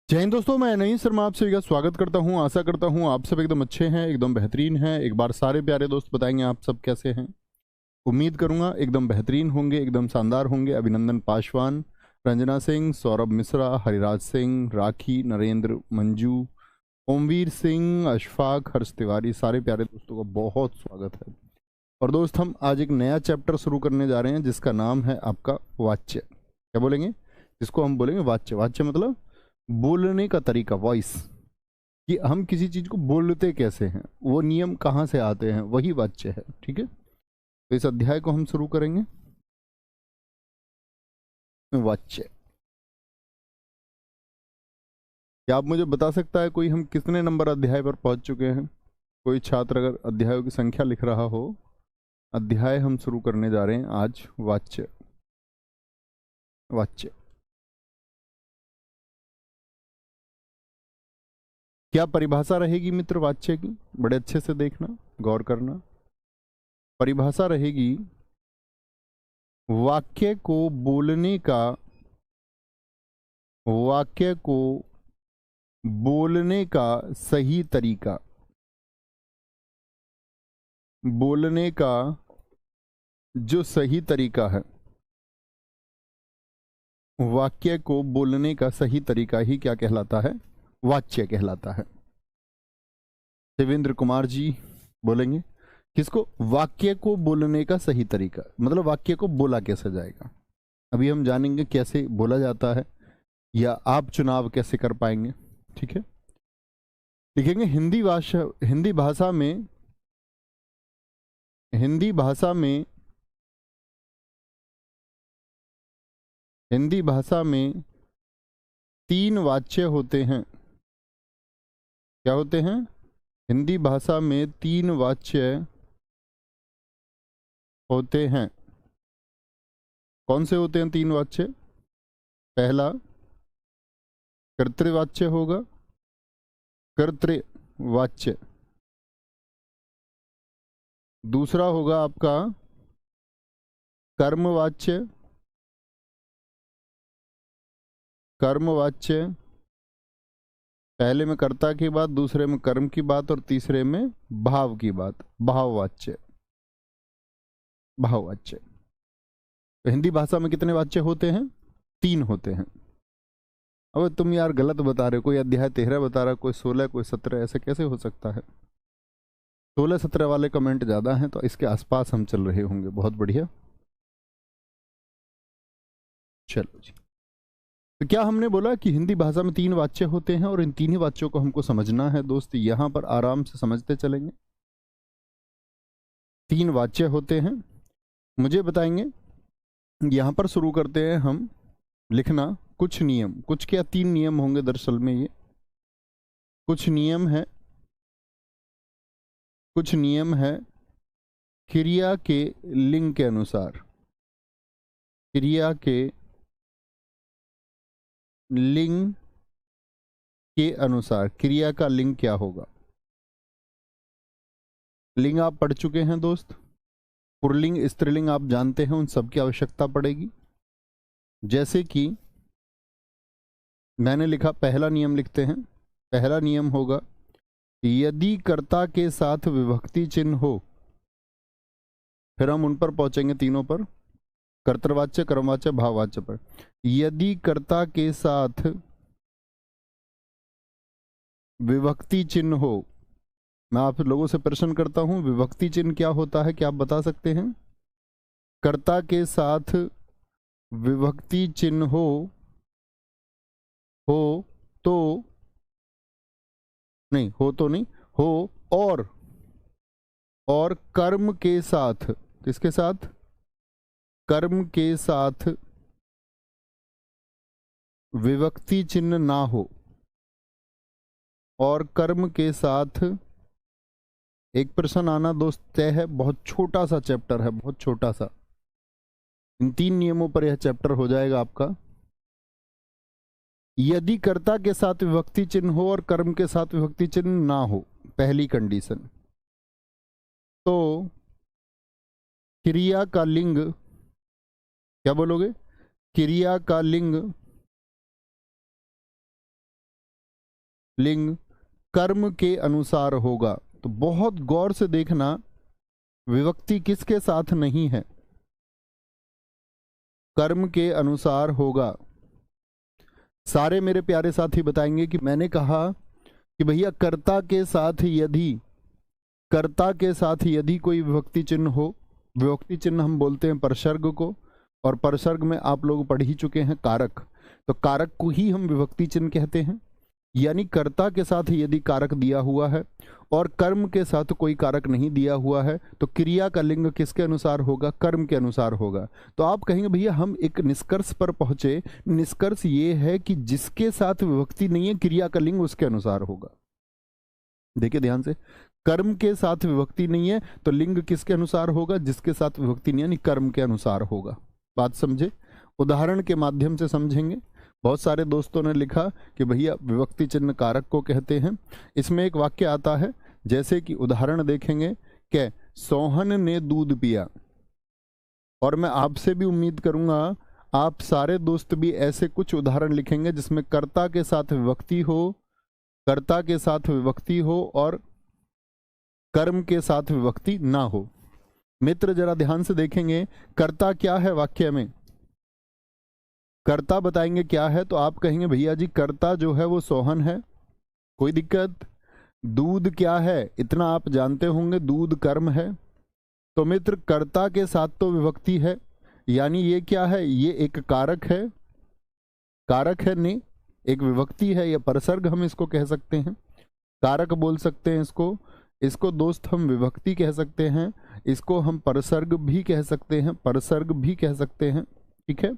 जय हिंद दोस्तों, मैं नईम शर्मा आप सभी का स्वागत करता हूं। आशा करता हूं आप सब एकदम अच्छे हैं, एकदम बेहतरीन हैं। एक बार सारे प्यारे दोस्त बताएंगे आप सब कैसे हैं। उम्मीद करूंगा एकदम बेहतरीन होंगे, एकदम शानदार होंगे। अभिनंदन पासवान, रंजना सिंह, सौरभ मिश्रा, हरिराज सिंह, राखी, नरेंद्र, मंजू, ओमवीर सिंह, अशफाक, हर्ष तिवारी, सारे प्यारे दोस्तों का बहुत स्वागत है। और दोस्त, हम आज एक नया चैप्टर शुरू करने जा रहे हैं जिसका नाम है आपका वाच्य। क्या बोलेंगे? जिसको हम बोलेंगे वाच्य। वाच्य मतलब बोलने का तरीका, वॉइस, कि हम किसी चीज को बोलते कैसे हैं, वो नियम कहाँ से आते हैं, वही वाच्य है। ठीक है, तो इस अध्याय को हम शुरू करेंगे। वाच्य, क्या आप मुझे बता सकता है कोई हम कितने नंबर अध्याय पर पहुंच चुके हैं? कोई छात्र अगर अध्यायों की संख्या लिख रहा हो। अध्याय हम शुरू करने जा रहे हैं आज वाच्य। वाच्य, क्या परिभाषा रहेगी मित्र वाच्य की? बड़े अच्छे से देखना, गौर करना। परिभाषा रहेगी वाक्य को बोलने का, वाक्य को बोलने का सही तरीका। बोलने का जो सही तरीका है, वाक्य को बोलने का सही तरीका ही क्या कहलाता है? वाच्य कहलाता है। देवेंद्र कुमार जी बोलेंगे किसको? वाक्य को बोलने का सही तरीका मतलब वाक्य को बोला कैसे जाएगा। अभी हम जानेंगे कैसे बोला जाता है, या आप चुनाव कैसे कर पाएंगे। ठीक है, लिखेंगे हिंदी भाषा, हिंदी भाषा में, हिंदी भाषा में, हिंदी भाषा में तीन वाच्य होते हैं। क्या होते हैं? हिंदी भाषा में तीन वाच्य होते हैं। कौन से होते हैं तीन वाच्य? पहला कर्तृवाच्य होगा, कर्तृवाच्य। दूसरा होगा आपका कर्मवाच्य, कर्मवाच्य। पहले में कर्ता की बात, दूसरे में कर्म की बात, और तीसरे में भाव की बात, भाववाच्य। भाववाच्य। तो हिंदी भाषा में कितने वाच्य होते हैं? तीन होते हैं। अब तुम यार गलत बता रहे हो, कोई अध्याय 13 बता रहा है, कोई 16, कोई 17, ऐसे कैसे हो सकता है? 16-17 वाले कमेंट ज्यादा हैं, तो इसके आसपास हम चल रहे होंगे। बहुत बढ़िया, चलो जी। तो क्या हमने बोला कि हिंदी भाषा में तीन वाच्य होते हैं, और इन तीन ही वाच्यों को हमको समझना है दोस्त। यहां पर आराम से समझते चलेंगे। तीन वाच्य होते हैं, मुझे बताएंगे। यहां पर शुरू करते हैं हम लिखना कुछ नियम। कुछ क्या, तीन नियम होंगे दरअसल में। ये कुछ नियम है, कुछ नियम है क्रिया के लिंग के अनुसार। क्रिया के लिंग के अनुसार क्रिया का लिंग क्या होगा? लिंग आप पढ़ चुके हैं दोस्त। पुल्लिंग, स्त्रीलिंग आप जानते हैं, उन सब की आवश्यकता पड़ेगी। जैसे कि मैंने लिखा, पहला नियम लिखते हैं। पहला नियम होगा यदि कर्ता के साथ विभक्ति चिन्ह हो, फिर हम उन पर पहुंचेंगे तीनों पर, कर्तृवाच्य, कर्मवाच्य, भाववाच्य पर। यदि कर्ता के साथ विभक्ति चिन्ह हो, मैं आप लोगों से प्रश्न करता हूं, विभक्ति चिन्ह क्या होता है? क्या आप बता सकते हैं? कर्ता के साथ विभक्ति चिन्ह हो तो, नहीं हो तो नहीं, हो और कर्म के साथ, किसके साथ? कर्म के साथ विभक्ति चिन्ह ना हो, और कर्म के साथ एक प्रश्न आना दोस्त तय है। बहुत छोटा सा चैप्टर है, बहुत छोटा सा। इन तीन नियमों पर यह चैप्टर हो जाएगा आपका। यदि कर्ता के साथ विभक्ति चिन्ह हो और कर्म के साथ विभक्ति चिन्ह ना हो, पहली कंडीशन, तो क्रिया का लिंग, क्या बोलोगे? क्रिया का लिंग लिंग कर्म के अनुसार होगा। तो बहुत गौर से देखना, विभक्ति किसके साथ नहीं है, कर्म के अनुसार होगा। सारे मेरे प्यारे साथी बताएंगे कि मैंने कहा कि भैया कर्ता के साथ यदि, कर्ता के साथ यदि कोई विभक्ति चिन्ह हो, विभक्ति चिन्ह हम बोलते हैं परसर्ग को, और परसर्ग में आप लोग पढ़ ही चुके हैं कारक, तो कारक को ही हम विभक्ति चिन्ह कहते हैं। यानी कर्ता के साथ यदि कारक दिया हुआ है और कर्म के साथ कोई कारक नहीं दिया हुआ है, तो क्रिया का लिंग किसके अनुसार होगा, कर्म के अनुसार होगा। तो आप कहेंगे भैया हम एक निष्कर्ष पर पहुंचे, निष्कर्ष ये है कि जिसके साथ विभक्ति नहीं है क्रिया का लिंग उसके अनुसार होगा। देखिए ध्यान से, कर्म के साथ विभक्ति नहीं है तो लिंग किसके अनुसार होगा, जिसके साथ विभक्ति नहीं है यानी कर्म के अनुसार होगा। बात समझे, उदाहरण के माध्यम से समझेंगे। बहुत सारे दोस्तों ने लिखा कि भैया विभक्ति चिन्ह कारक को कहते हैं। इसमें एक वाक्य आता है, जैसे कि उदाहरण देखेंगे कि सोहन ने दूध पिया, और मैं आपसे भी उम्मीद करूंगा आप सारे दोस्त भी ऐसे कुछ उदाहरण लिखेंगे जिसमें कर्ता के साथ विभक्ति हो, कर्ता के साथ विभक्ति हो और कर्म के साथ विभक्ति ना हो। मित्र जरा ध्यान से देखेंगे, कर्ता क्या है वाक्य में, कर्ता बताएंगे क्या है, तो आप कहेंगे भैया जी कर्ता जो है वो सोहन है, कोई दिक्कत। दूध क्या है, इतना आप जानते होंगे, दूध कर्म है। तो मित्र कर्ता के साथ तो विभक्ति है, यानी ये क्या है, ये एक कारक है, कारक है नहीं, एक विभक्ति है, या परसर्ग हम इसको कह सकते हैं, कारक बोल सकते हैं इसको, इसको दोस्त हम विभक्ति कह सकते हैं, इसको हम परसर्ग भी कह सकते हैं, परसर्ग भी कह सकते हैं, ठीक है।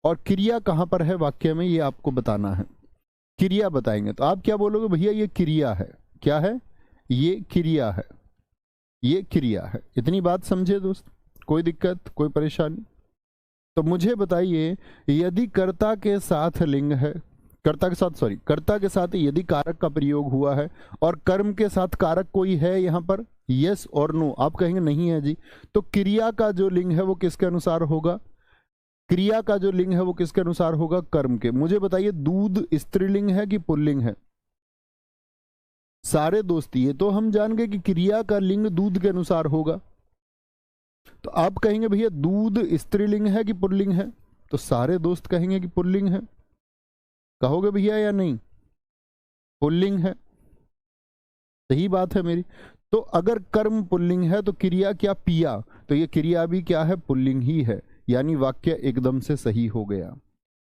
और क्रिया कहाँ पर है वाक्य में ये आपको बताना है, क्रिया बताएंगे। तो आप क्या बोलोगे, भैया ये क्रिया है, क्या है, ये क्रिया है, ये क्रिया है। इतनी बात समझे दोस्त, कोई दिक्कत कोई परेशानी? तो मुझे बताइए, यदि कर्ता के साथ लिंग है, कर्ता के साथ सॉरी कर्ता के साथ यदि कारक का प्रयोग हुआ है और कर्म के साथ कारक कोई है यहाँ पर, यस और नो, आप कहेंगे नहीं है जी, तो क्रिया का जो लिंग है वो किसके अनुसार होगा, क्रिया का जो लिंग है वो किसके अनुसार होगा, कर्म के। मुझे बताइए दूध स्त्रीलिंग है कि पुल्लिंग है? सारे दोस्त ये तो हम जान गए कि क्रिया का लिंग दूध के अनुसार होगा। तो आप कहेंगे भैया दूध स्त्रीलिंग है कि पुल्लिंग है, तो सारे दोस्त कहेंगे कि पुल्लिंग है। कहोगे भैया या नहीं, पुल्लिंग है, सही बात है मेरी। तो अगर कर्म पुल्लिंग है तो क्रिया क्या, पिया, तो ये क्रिया भी क्या है, पुल्लिंग ही है, यानी वाक्य एकदम से सही हो गया।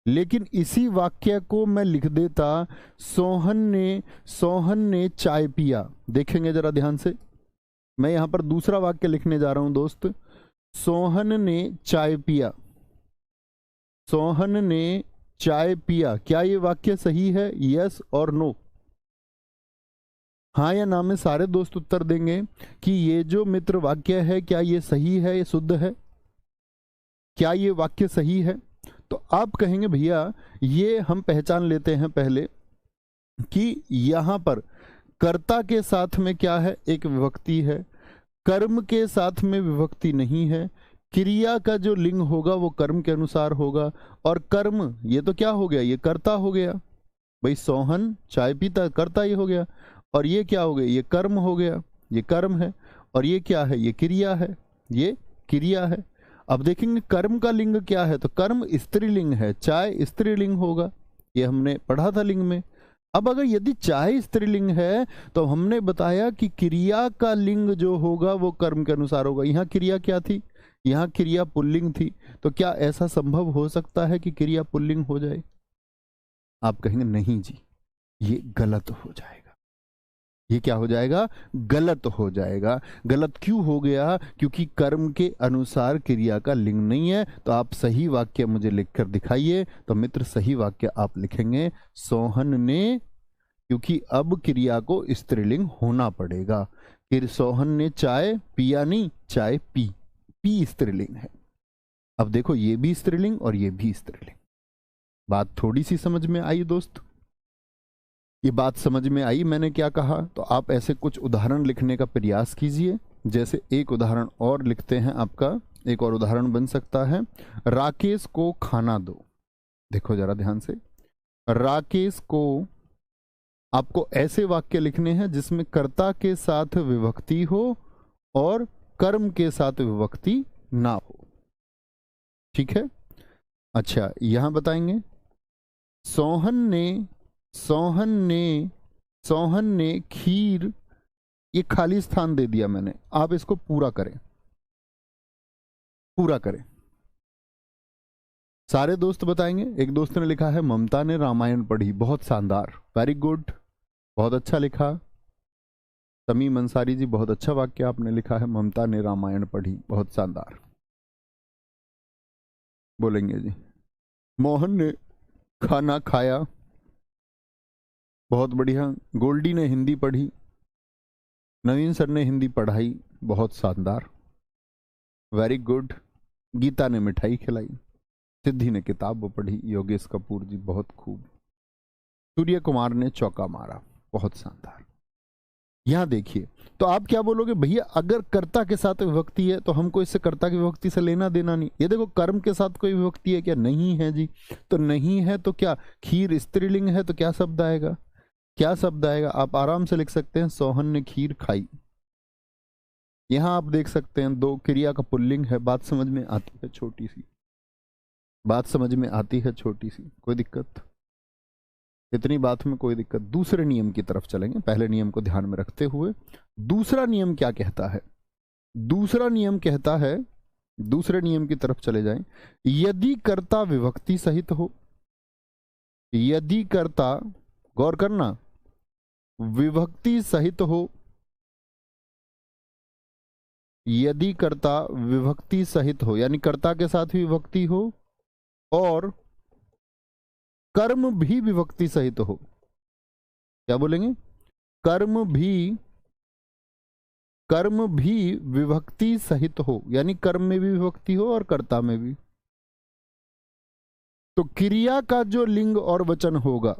लेकिन इसी वाक्य को मैं लिख देता, सोहन ने चाय पिया। देखेंगे जरा ध्यान से, मैं यहां पर दूसरा वाक्य लिखने जा रहा हूं दोस्त, सोहन ने चाय पिया, सोहन ने चाय पिया। क्या ये वाक्य सही है, यस और नो? हाँ या ना में सारे दोस्त उत्तर देंगे कि ये जो मित्र वाक्य है क्या ये सही है, ये शुद्ध है, क्या ये वाक्य सही है? तो आप कहेंगे भैया ये हम पहचान लेते हैं पहले कि यहां पर कर्ता के साथ में क्या है, एक विभक्ति है, कर्म के साथ में विभक्ति नहीं है, क्रिया का जो लिंग होगा वो कर्म के अनुसार होगा, और कर्म ये तो क्या हो गया, ये कर्ता हो गया भाई, सोहन चाय पीता, कर्ता ये हो गया, और ये क्या हो गया, ये कर्म हो गया, ये कर्म है, और ये क्या है, ये क्रिया है, ये क्रिया है। अब देखेंगे कर्म का लिंग क्या है, तो कर्म स्त्रीलिंग है, चाय स्त्रीलिंग होगा, ये हमने पढ़ा था लिंग में। अब अगर यदि चाय स्त्रीलिंग है तो हमने बताया कि क्रिया का लिंग जो होगा वो कर्म के अनुसार होगा। यहाँ क्रिया क्या थी, यहाँ क्रिया पुल्लिंग थी, तो क्या ऐसा संभव हो सकता है कि क्रिया पुल्लिंग हो जाए? आप कहेंगे नहीं जी, ये गलत हो जाएगा। ये क्या हो जाएगा, गलत हो जाएगा। गलत क्यों हो गया, क्योंकि कर्म के अनुसार क्रिया का लिंग नहीं है। तो आप सही वाक्य मुझे लिखकर दिखाइए। तो मित्र सही वाक्य आप लिखेंगे सोहन ने, क्योंकि अब क्रिया को स्त्रीलिंग होना पड़ेगा। फिर सोहन ने चाय पिया नहीं, चाय पी, पी स्त्रीलिंग है। अब देखो ये भी स्त्रीलिंग और ये भी स्त्रीलिंग। बात थोड़ी सी समझ में आई दोस्त, ये बात समझ में आई मैंने क्या कहा? तो आप ऐसे कुछ उदाहरण लिखने का प्रयास कीजिए। जैसे एक उदाहरण और लिखते हैं, आपका एक और उदाहरण बन सकता है, राकेश को खाना दो। देखो जरा ध्यान से, राकेश को आपको ऐसे वाक्य लिखने हैं जिसमें कर्ता के साथ विभक्ति हो और कर्म के साथ विभक्ति ना हो। ठीक है। अच्छा, यहां बताएंगे सोहन ने सोहन ने सोहन ने खीर, ये खाली स्थान दे दिया मैंने, आप इसको पूरा करें, पूरा करें। सारे दोस्त बताएंगे। एक दोस्त ने लिखा है ममता ने रामायण पढ़ी, बहुत शानदार, वेरी गुड, बहुत अच्छा लिखा। तमीम अंसारी जी, बहुत अच्छा वाक्य आपने लिखा है, ममता ने रामायण पढ़ी, बहुत शानदार। बोलेंगे जी मोहन ने खाना खाया, बहुत बढ़िया। गोल्डी ने हिंदी पढ़ी, नवीन सर ने हिंदी पढ़ाई, बहुत शानदार, वेरी गुड। गीता ने मिठाई खिलाई, सिद्धि ने किताब पढ़ी, योगेश कपूर जी बहुत खूब। सूर्य कुमार ने चौका मारा, बहुत शानदार। यहां देखिए, तो आप क्या बोलोगे भैया, अगर कर्ता के साथ विभक्ति है तो हमको इससे कर्ता की विभक्ति से लेना देना नहीं। ये देखो कर्म के साथ कोई विभक्ति है क्या? नहीं है जी। तो नहीं है तो क्या, खीर स्त्रीलिंग है तो क्या शब्द आएगा? क्या शब्द आएगा? आप आराम से लिख सकते हैं सोहन ने खीर खाई। यहां आप देख सकते हैं दो क्रिया का पुल्लिंग है। बात समझ में आती है छोटी सी, बात समझ में आती है छोटी सी, कोई दिक्कत? इतनी बात में कोई दिक्कत? दूसरे नियम की तरफ चलेंगे, पहले नियम को ध्यान में रखते हुए। दूसरा नियम क्या कहता है? दूसरा नियम कहता है, दूसरे नियम की तरफ चले जाएं, यदि कर्ता विभक्ति सहित हो, यदि कर्ता, गौर करना, विभक्ति सहित हो, यदि कर्ता विभक्ति सहित हो, यानी कर्ता के साथ भी विभक्ति हो और कर्म भी विभक्ति सहित हो। क्या बोलेंगे? कर्म भी विभक्ति सहित हो, यानी कर्म में भी विभक्ति हो और कर्ता में भी। तो क्रिया का जो लिंग और वचन होगा,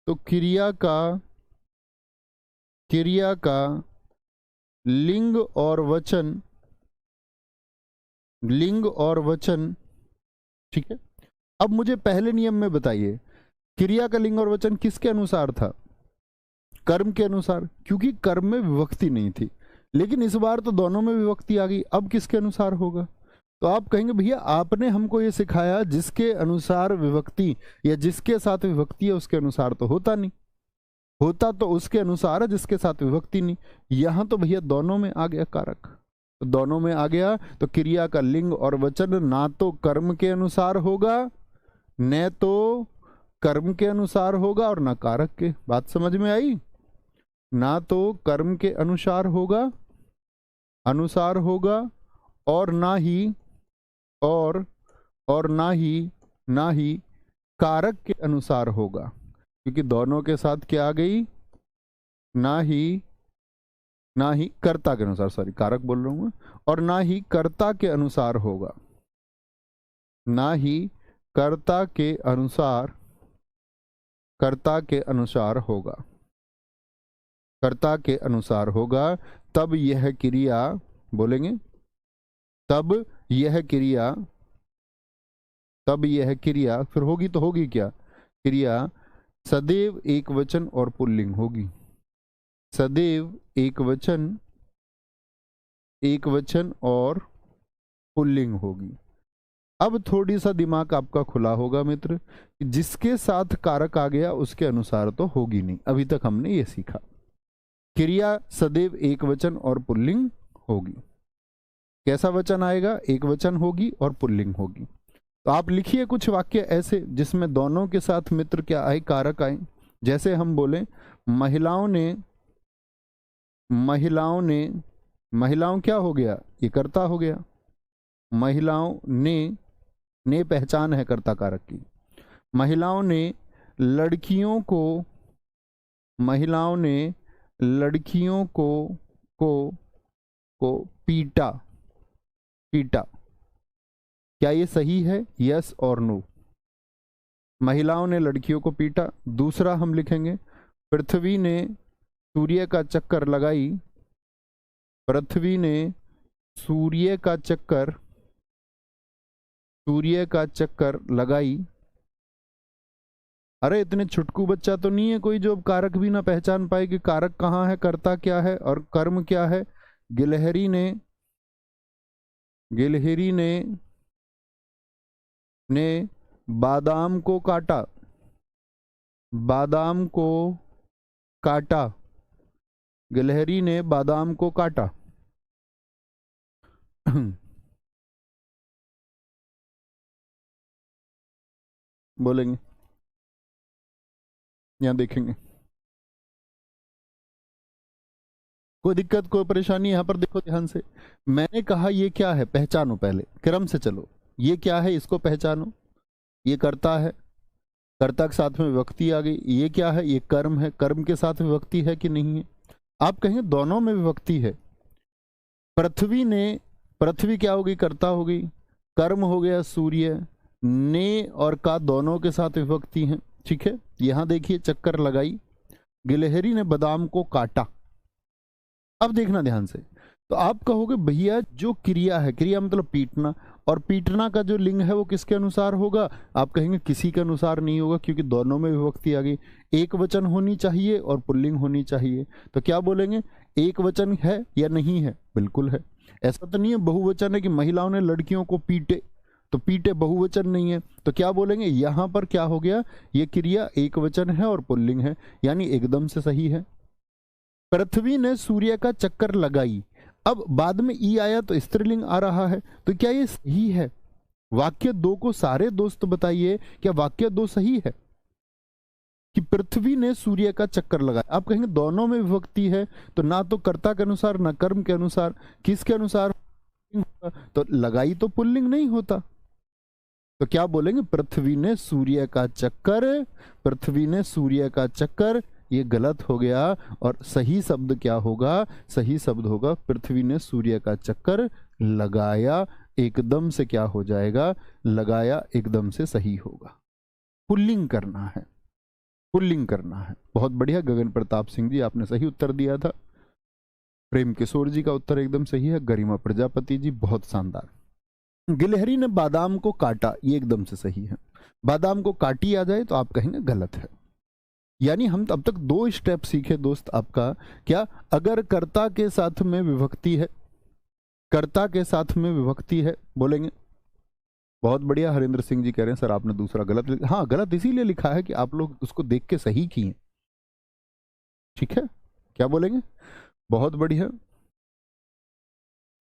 तो क्रिया का लिंग और वचन, ठीक है। अब मुझे पहले नियम में बताइए, क्रिया का लिंग और वचन किसके अनुसार था? कर्म के अनुसार, क्योंकि कर्म में विभक्ति नहीं थी। लेकिन इस बार तो दोनों में विभक्ति आ गई, अब किसके अनुसार होगा? तो आप कहेंगे भैया आपने हमको ये सिखाया जिसके अनुसार विभक्ति या जिसके साथ विभक्ति है उसके अनुसार तो होता नहीं, होता तो उसके अनुसार है जिसके साथ विभक्ति नहीं। यहां तो भैया दोनों में आ गया कारक, तो दोनों में आ गया, तो क्रिया का लिंग और वचन ना तो कर्म के अनुसार होगा, न तो कर्म के अनुसार होगा और ना कारक के। बात समझ में आई? ना तो कर्म के अनुसार होगा और ना ही कारक के अनुसार होगा, क्योंकि दोनों के साथ क्या आ गई? ना ही कर्ता के अनुसार, सॉरी कारक बोल रहा हूं, और ना ही कर्ता के अनुसार होगा, ना ही कर्ता के अनुसार होगा, कर्ता के अनुसार होगा। तब यह क्रिया, बोलेंगे तब यह क्रिया फिर होगी तो होगी क्या? क्रिया सदैव एक वचन और पुल्लिंग होगी, सदैव एक वचन और पुल्लिंग होगी। अब थोड़ी सा दिमाग आपका खुला होगा मित्र, जिसके साथ कारक आ गया उसके अनुसार तो होगी नहीं। अभी तक हमने ये सीखा, क्रिया सदैव एक वचन और पुल्लिंग होगी। कैसा वचन आएगा? एक वचन होगी और पुल्लिंग होगी। तो आप लिखिए कुछ वाक्य ऐसे जिसमें दोनों के साथ मित्र क्या आए? कारक आए। जैसे हम बोले महिलाओं क्या हो गया? ये कर्ता हो गया। महिलाओं ने पहचान है कर्ता कारक की। महिलाओं ने लड़कियों को पीटा। क्या ये सही है? यस और नो। महिलाओं ने लड़कियों को पीटा। दूसरा हम लिखेंगे, पृथ्वी ने सूर्य का चक्कर लगाई। पृथ्वी ने सूर्य का चक्कर लगाई। अरे इतने छुटकू बच्चा तो नहीं है कोई जो अब कारक भी ना पहचान पाए कि कारक कहाँ है, कर्ता क्या है और कर्म क्या है। गिलहरी ने बादाम को काटा, बादाम को काटा, गिलहरी ने बादाम को काटा। बोलेंगे, यहां देखेंगे। कोई दिक्कत कोई परेशानी? यहां पर देखो ध्यान से, मैंने कहा ये क्या है पहचानो, पहले क्रम से चलो। ये क्या है इसको पहचानो, ये कर्ता है, कर्ता के साथ में विभक्ति आ गई। ये क्या है, ये कर्म है, कर्म के साथ विभक्ति है कि नहीं है? आप कहेंगे दोनों में विभक्ति है। पृथ्वी ने, पृथ्वी क्या होगी, कर्ता होगी, कर्म हो गया सूर्य, ने और का दोनों के साथ विभक्ति है। ठीक है, यहां देखिए चक्कर लगाई, गिलहरी ने बादाम को काटा। अब देखना ध्यान से, तो आप कहोगे भैया जो क्रिया है, क्रिया मतलब पीटना, और पीटना का जो लिंग है वो किसके अनुसार होगा? आप कहेंगे किसी के अनुसार नहीं होगा, क्योंकि दोनों में विभक्ति आ गई। एक वचन होनी चाहिए और पुल्लिंग होनी चाहिए। तो क्या बोलेंगे, एक वचन है या नहीं है? बिल्कुल है। ऐसा तो नहीं है बहुवचन है कि महिलाओं ने लड़कियों को पीटे, तो पीटे बहुवचन नहीं है। तो क्या बोलेंगे, यहां पर क्या हो गया, ये क्रिया एक वचन है और पुल्लिंग है, यानी एकदम से सही है। पृथ्वी ने सूर्य का चक्कर लगाई, अब बाद में ई आया तो स्त्रीलिंग आ रहा है, तो क्या ये सही है? वाक्य दो को सारे दोस्त बताइए, क्या वाक्य दो सही है कि पृथ्वी ने सूर्य का चक्कर लगाया? आप कहेंगे दोनों में विभक्ति है, तो ना तो कर्ता के अनुसार ना कर्म के अनुसार, किसके अनुसार? तो लगाई तो पुल्लिंग नहीं होता। तो क्या बोलेंगे, पृथ्वी ने सूर्य का चक्कर, पृथ्वी ने सूर्य का चक्कर, ये गलत हो गया। और सही शब्द क्या होगा, सही शब्द होगा पृथ्वी ने सूर्य का चक्कर लगाया। एकदम से क्या हो जाएगा, लगाया एकदम से सही होगा। पुल्लिंग करना है, पुल्लिंग करना है। बहुत बढ़िया गगन प्रताप सिंह जी, आपने सही उत्तर दिया था। प्रेम किशोर जी का उत्तर एकदम सही है। गरिमा प्रजापति जी, बहुत शानदार। गिलहरी ने बादाम को काटा, ये एकदम से सही है। बादाम को काटी आ जाए तो आप कहेंगे गलत है। यानी हम अब तक दो स्टेप सीखे दोस्त आपका, क्या? अगर कर्ता के साथ में विभक्ति है, कर्ता के साथ में विभक्ति है, बोलेंगे। बहुत बढ़िया, हरिंद्र सिंह जी कह रहे हैं सर आपने दूसरा गलत लिखा। हाँ, गलत इसीलिए लिखा है कि आप लोग उसको देख के सही किए। ठीक है, क्या बोलेंगे? बहुत बढ़िया,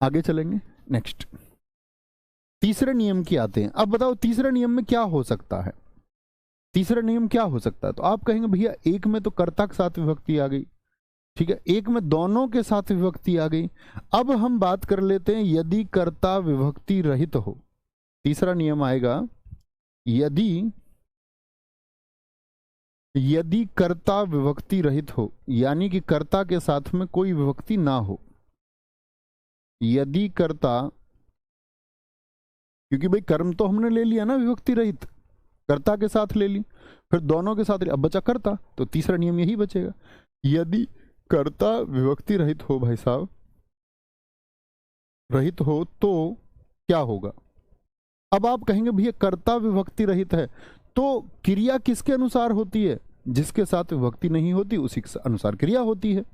आगे चलेंगे। नेक्स्ट, तीसरे नियम की आते हैं। अब बताओ तीसरे नियम में क्या हो सकता है, तीसरा नियम क्या हो सकता है? तो आप कहेंगे भैया एक में तो कर्ता के साथ विभक्ति आ गई, ठीक है, एक में दोनों के साथ विभक्ति आ गई। अब हम बात कर लेते हैं यदि कर्ता विभक्ति रहित हो। तीसरा नियम आएगा, यदि कर्ता विभक्ति रहित हो, यानी कि कर्ता के साथ में कोई विभक्ति ना हो। यदि कर्ता, क्योंकि भाई कर्म तो हमने ले लिया ना विभक्ति रहित, कर्ता के साथ ले ली, फिर दोनों के साथ ले, अब बचा कर्ता, तो तीसरा नियम यही बचेगा। यदि कर्ता विभक्ति रहित हो, भाई साहब रहित हो, तो क्या होगा? अब आप कहेंगे भैया कर्ता विभक्ति रहित है तो क्रिया किसके अनुसार होती है? जिसके साथ विभक्ति नहीं होती उसी के अनुसार क्रिया होती है।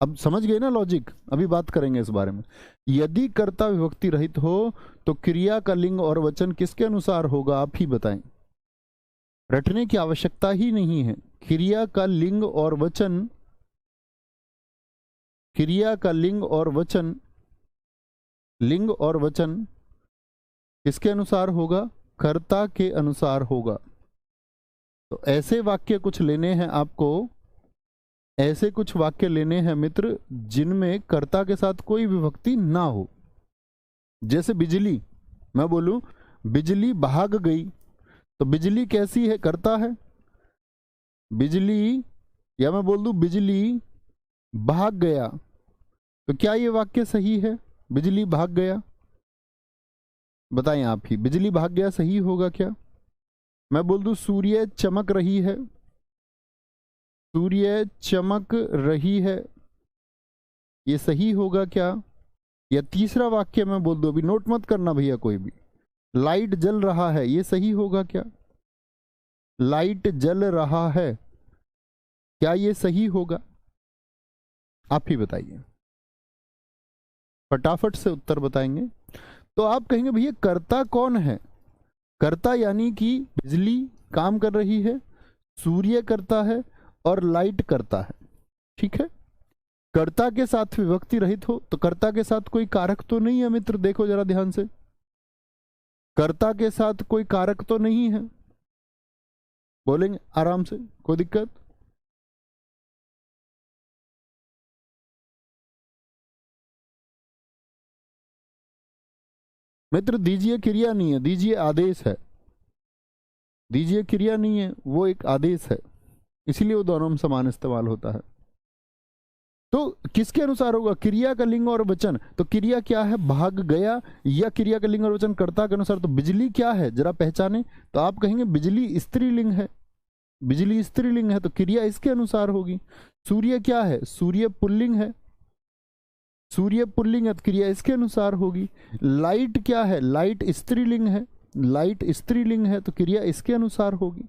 अब समझ गए ना लॉजिक? अभी बात करेंगे इस बारे में। यदि कर्ता विभक्ति रहित हो तो क्रिया का लिंग और वचन किसके अनुसार होगा, आप ही बताएं। रटने की आवश्यकता ही नहीं है। क्रिया का लिंग और वचन, क्रिया का लिंग और वचन, लिंग और वचन किसके अनुसार होगा? कर्ता के अनुसार होगा। तो ऐसे वाक्य कुछ लेने हैं आपको, ऐसे कुछ वाक्य लेने हैं मित्र जिनमें कर्ता के साथ कोई विभक्ति ना हो। जैसे बिजली, मैं बोलूं बिजली भाग गई, तो बिजली कैसी है? कर्ता है। बिजली, या मैं बोल दूं बिजली भाग गया, तो क्या ये वाक्य सही है? बिजली भाग गया, बताएं आप ही, बिजली भाग गया सही होगा क्या? मैं बोल दूं सूर्य चमक रही है, सूर्य चमक रही है, ये सही होगा क्या? या तीसरा वाक्य मैं बोल दूं, अभी नोट मत करना भैया कोई भी, लाइट जल रहा है, ये सही होगा क्या? लाइट जल रहा है, क्या ये सही होगा? आप ही बताइए, फटाफट से उत्तर बताएंगे। तो आप कहेंगे भैया कर्ता कौन है? कर्ता यानी कि बिजली काम कर रही है, सूर्य करता है और लाइट करता है। ठीक है, कर्ता के साथ विभक्ति रहित हो तो कर्ता के साथ कोई कारक तो नहीं है मित्र, देखो जरा ध्यान से, कर्ता के साथ कोई कारक तो नहीं है, बोलेंगे आराम से, कोई दिक्कत? मित्र दीजिए क्रिया नहीं है, दीजिए आदेश है, दीजिए क्रिया नहीं है, वो एक आदेश है, इसीलिए वो दोनों में समान इस्तेमाल होता है। तो किसके अनुसार होगा? क्रिया का लिंग और वचन। तो क्रिया क्या है? भाग गया, या क्रिया का लिंग और वचन कर्ता के अनुसार। तो बिजली क्या है जरा पहचाने, तो आप कहेंगे बिजली स्त्रीलिंग है, बिजली स्त्रीलिंग है तो क्रिया इसके अनुसार होगी। सूर्य क्या है? सूर्य पुल्लिंग है, सूर्य पुल्लिंग है तो क्रिया इसके अनुसार होगी। लाइट क्या है? लाइट स्त्रीलिंग है, लाइट स्त्रीलिंग है तो क्रिया इसके अनुसार होगी।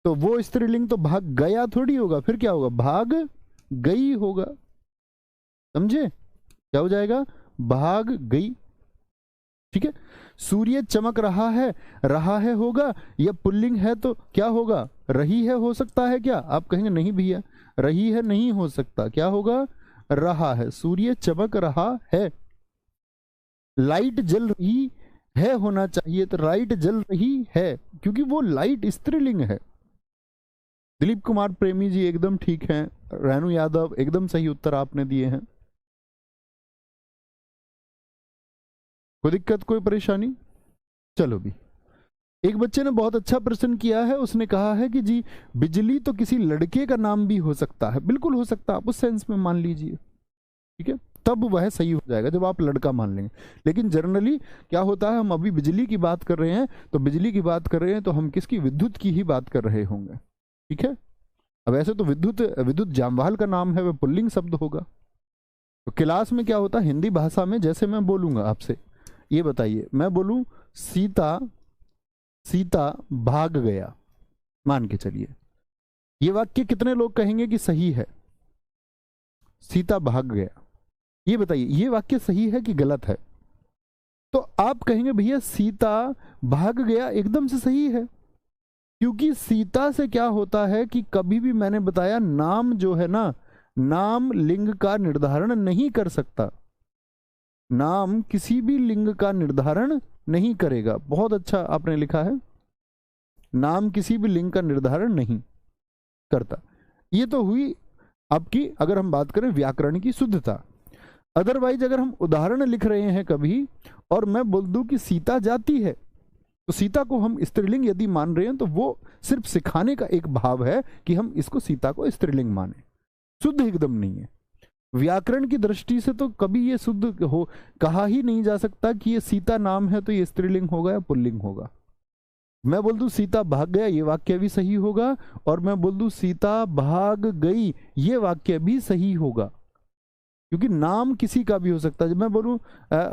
तो वो स्त्रीलिंग तो भाग गया थोड़ी होगा, फिर क्या होगा? भाग गई होगा, समझे? क्या हो जाएगा? भाग गई। ठीक है, सूर्य चमक रहा है होगा, या पुल्लिंग है तो क्या होगा? रही है हो सकता है क्या? आप कहेंगे नहीं भैया, रही है नहीं हो सकता, क्या होगा? रहा है। सूर्य चमक रहा है। लाइट जल रही है होना चाहिए, तो लाइट जल रही है, क्योंकि वो लाइट स्त्रीलिंग है। दिलीप कुमार प्रेमी जी एकदम ठीक हैं, रेणु यादव एकदम सही उत्तर आपने दिए हैं। कोई दिक्कत, कोई परेशानी? चलो भी, एक बच्चे ने बहुत अच्छा प्रश्न किया है, उसने कहा है कि जी बिजली तो किसी लड़के का नाम भी हो सकता है। बिल्कुल हो सकता है, आप उस सेंस में मान लीजिए, ठीक है, तब वह सही हो जाएगा जब आप लड़का मान लेंगे। लेकिन जनरली क्या होता है, हम अभी बिजली की बात कर रहे हैं, तो बिजली की बात कर रहे हैं तो हम किसकी? विद्युत की ही बात कर रहे होंगे। ठीक है, अब ऐसे तो विद्युत जामवाल का नाम है, वह पुल्लिंग शब्द होगा। तो क्लास में क्या होता है, हिंदी भाषा में जैसे मैं बोलूंगा आपसे, ये बताइए, मैं बोलूं सीता भाग गया, मान के चलिए, ये वाक्य कितने लोग कहेंगे कि सही है? सीता भाग गया, ये बताइए ये वाक्य सही है कि गलत है? तो आप कहेंगे भैया सीता भाग गया एकदम से सही है, क्योंकि सीता से क्या होता है कि कभी भी मैंने बताया नाम जो है ना, नाम लिंग का निर्धारण नहीं कर सकता, नाम किसी भी लिंग का निर्धारण नहीं करेगा। बहुत अच्छा आपने लिखा है, नाम किसी भी लिंग का निर्धारण नहीं करता। ये तो हुई आपकी, अगर हम बात करें व्याकरण की शुद्धता। अदरवाइज अगर हम उदाहरण लिख रहे हैं कभी और मैं बोल दूं कि सीता जाती है, तो सीता को हम स्त्रीलिंग यदि मान रहे हैं तो वो सिर्फ सिखाने का एक भाव है कि हम इसको सीता को स्त्रीलिंग माने, शुद्ध एकदम नहीं है। व्याकरण की दृष्टि से तो कभी ये शुद्ध हो कहा ही नहीं जा सकता कि ये सीता नाम है तो ये स्त्रीलिंग होगा या पुल्लिंग होगा। मैं बोल दूं सीता भाग गया, ये वाक्य भी सही होगा, और मैं बोल दूं सीता भाग गई, ये वाक्य भी सही होगा, क्योंकि नाम किसी का भी हो सकता है। जब मैं बोलूं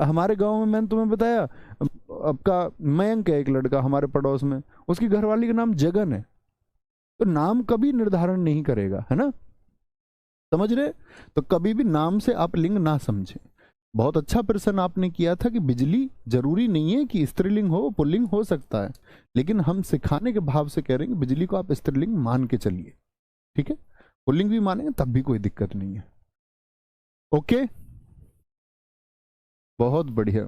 हमारे गांव में, मैंने तुम्हें बताया, आपका मयंक है एक लड़का हमारे पड़ोस में, उसकी घरवाली का नाम जगन है, तो नाम कभी निर्धारण नहीं करेगा, है ना, समझ रहे? तो कभी भी नाम से आप लिंग ना समझें। बहुत अच्छा प्रश्न आपने किया था कि बिजली जरूरी नहीं है कि स्त्रीलिंग हो, पुल्लिंग हो सकता है, लेकिन हम सिखाने के भाव से कह रहे हैं कि बिजली को आप स्त्रीलिंग मान के चलिए, ठीक है, पुल्लिंग भी मानेंगे तब भी कोई दिक्कत नहीं है। ओके, बहुत बढ़िया।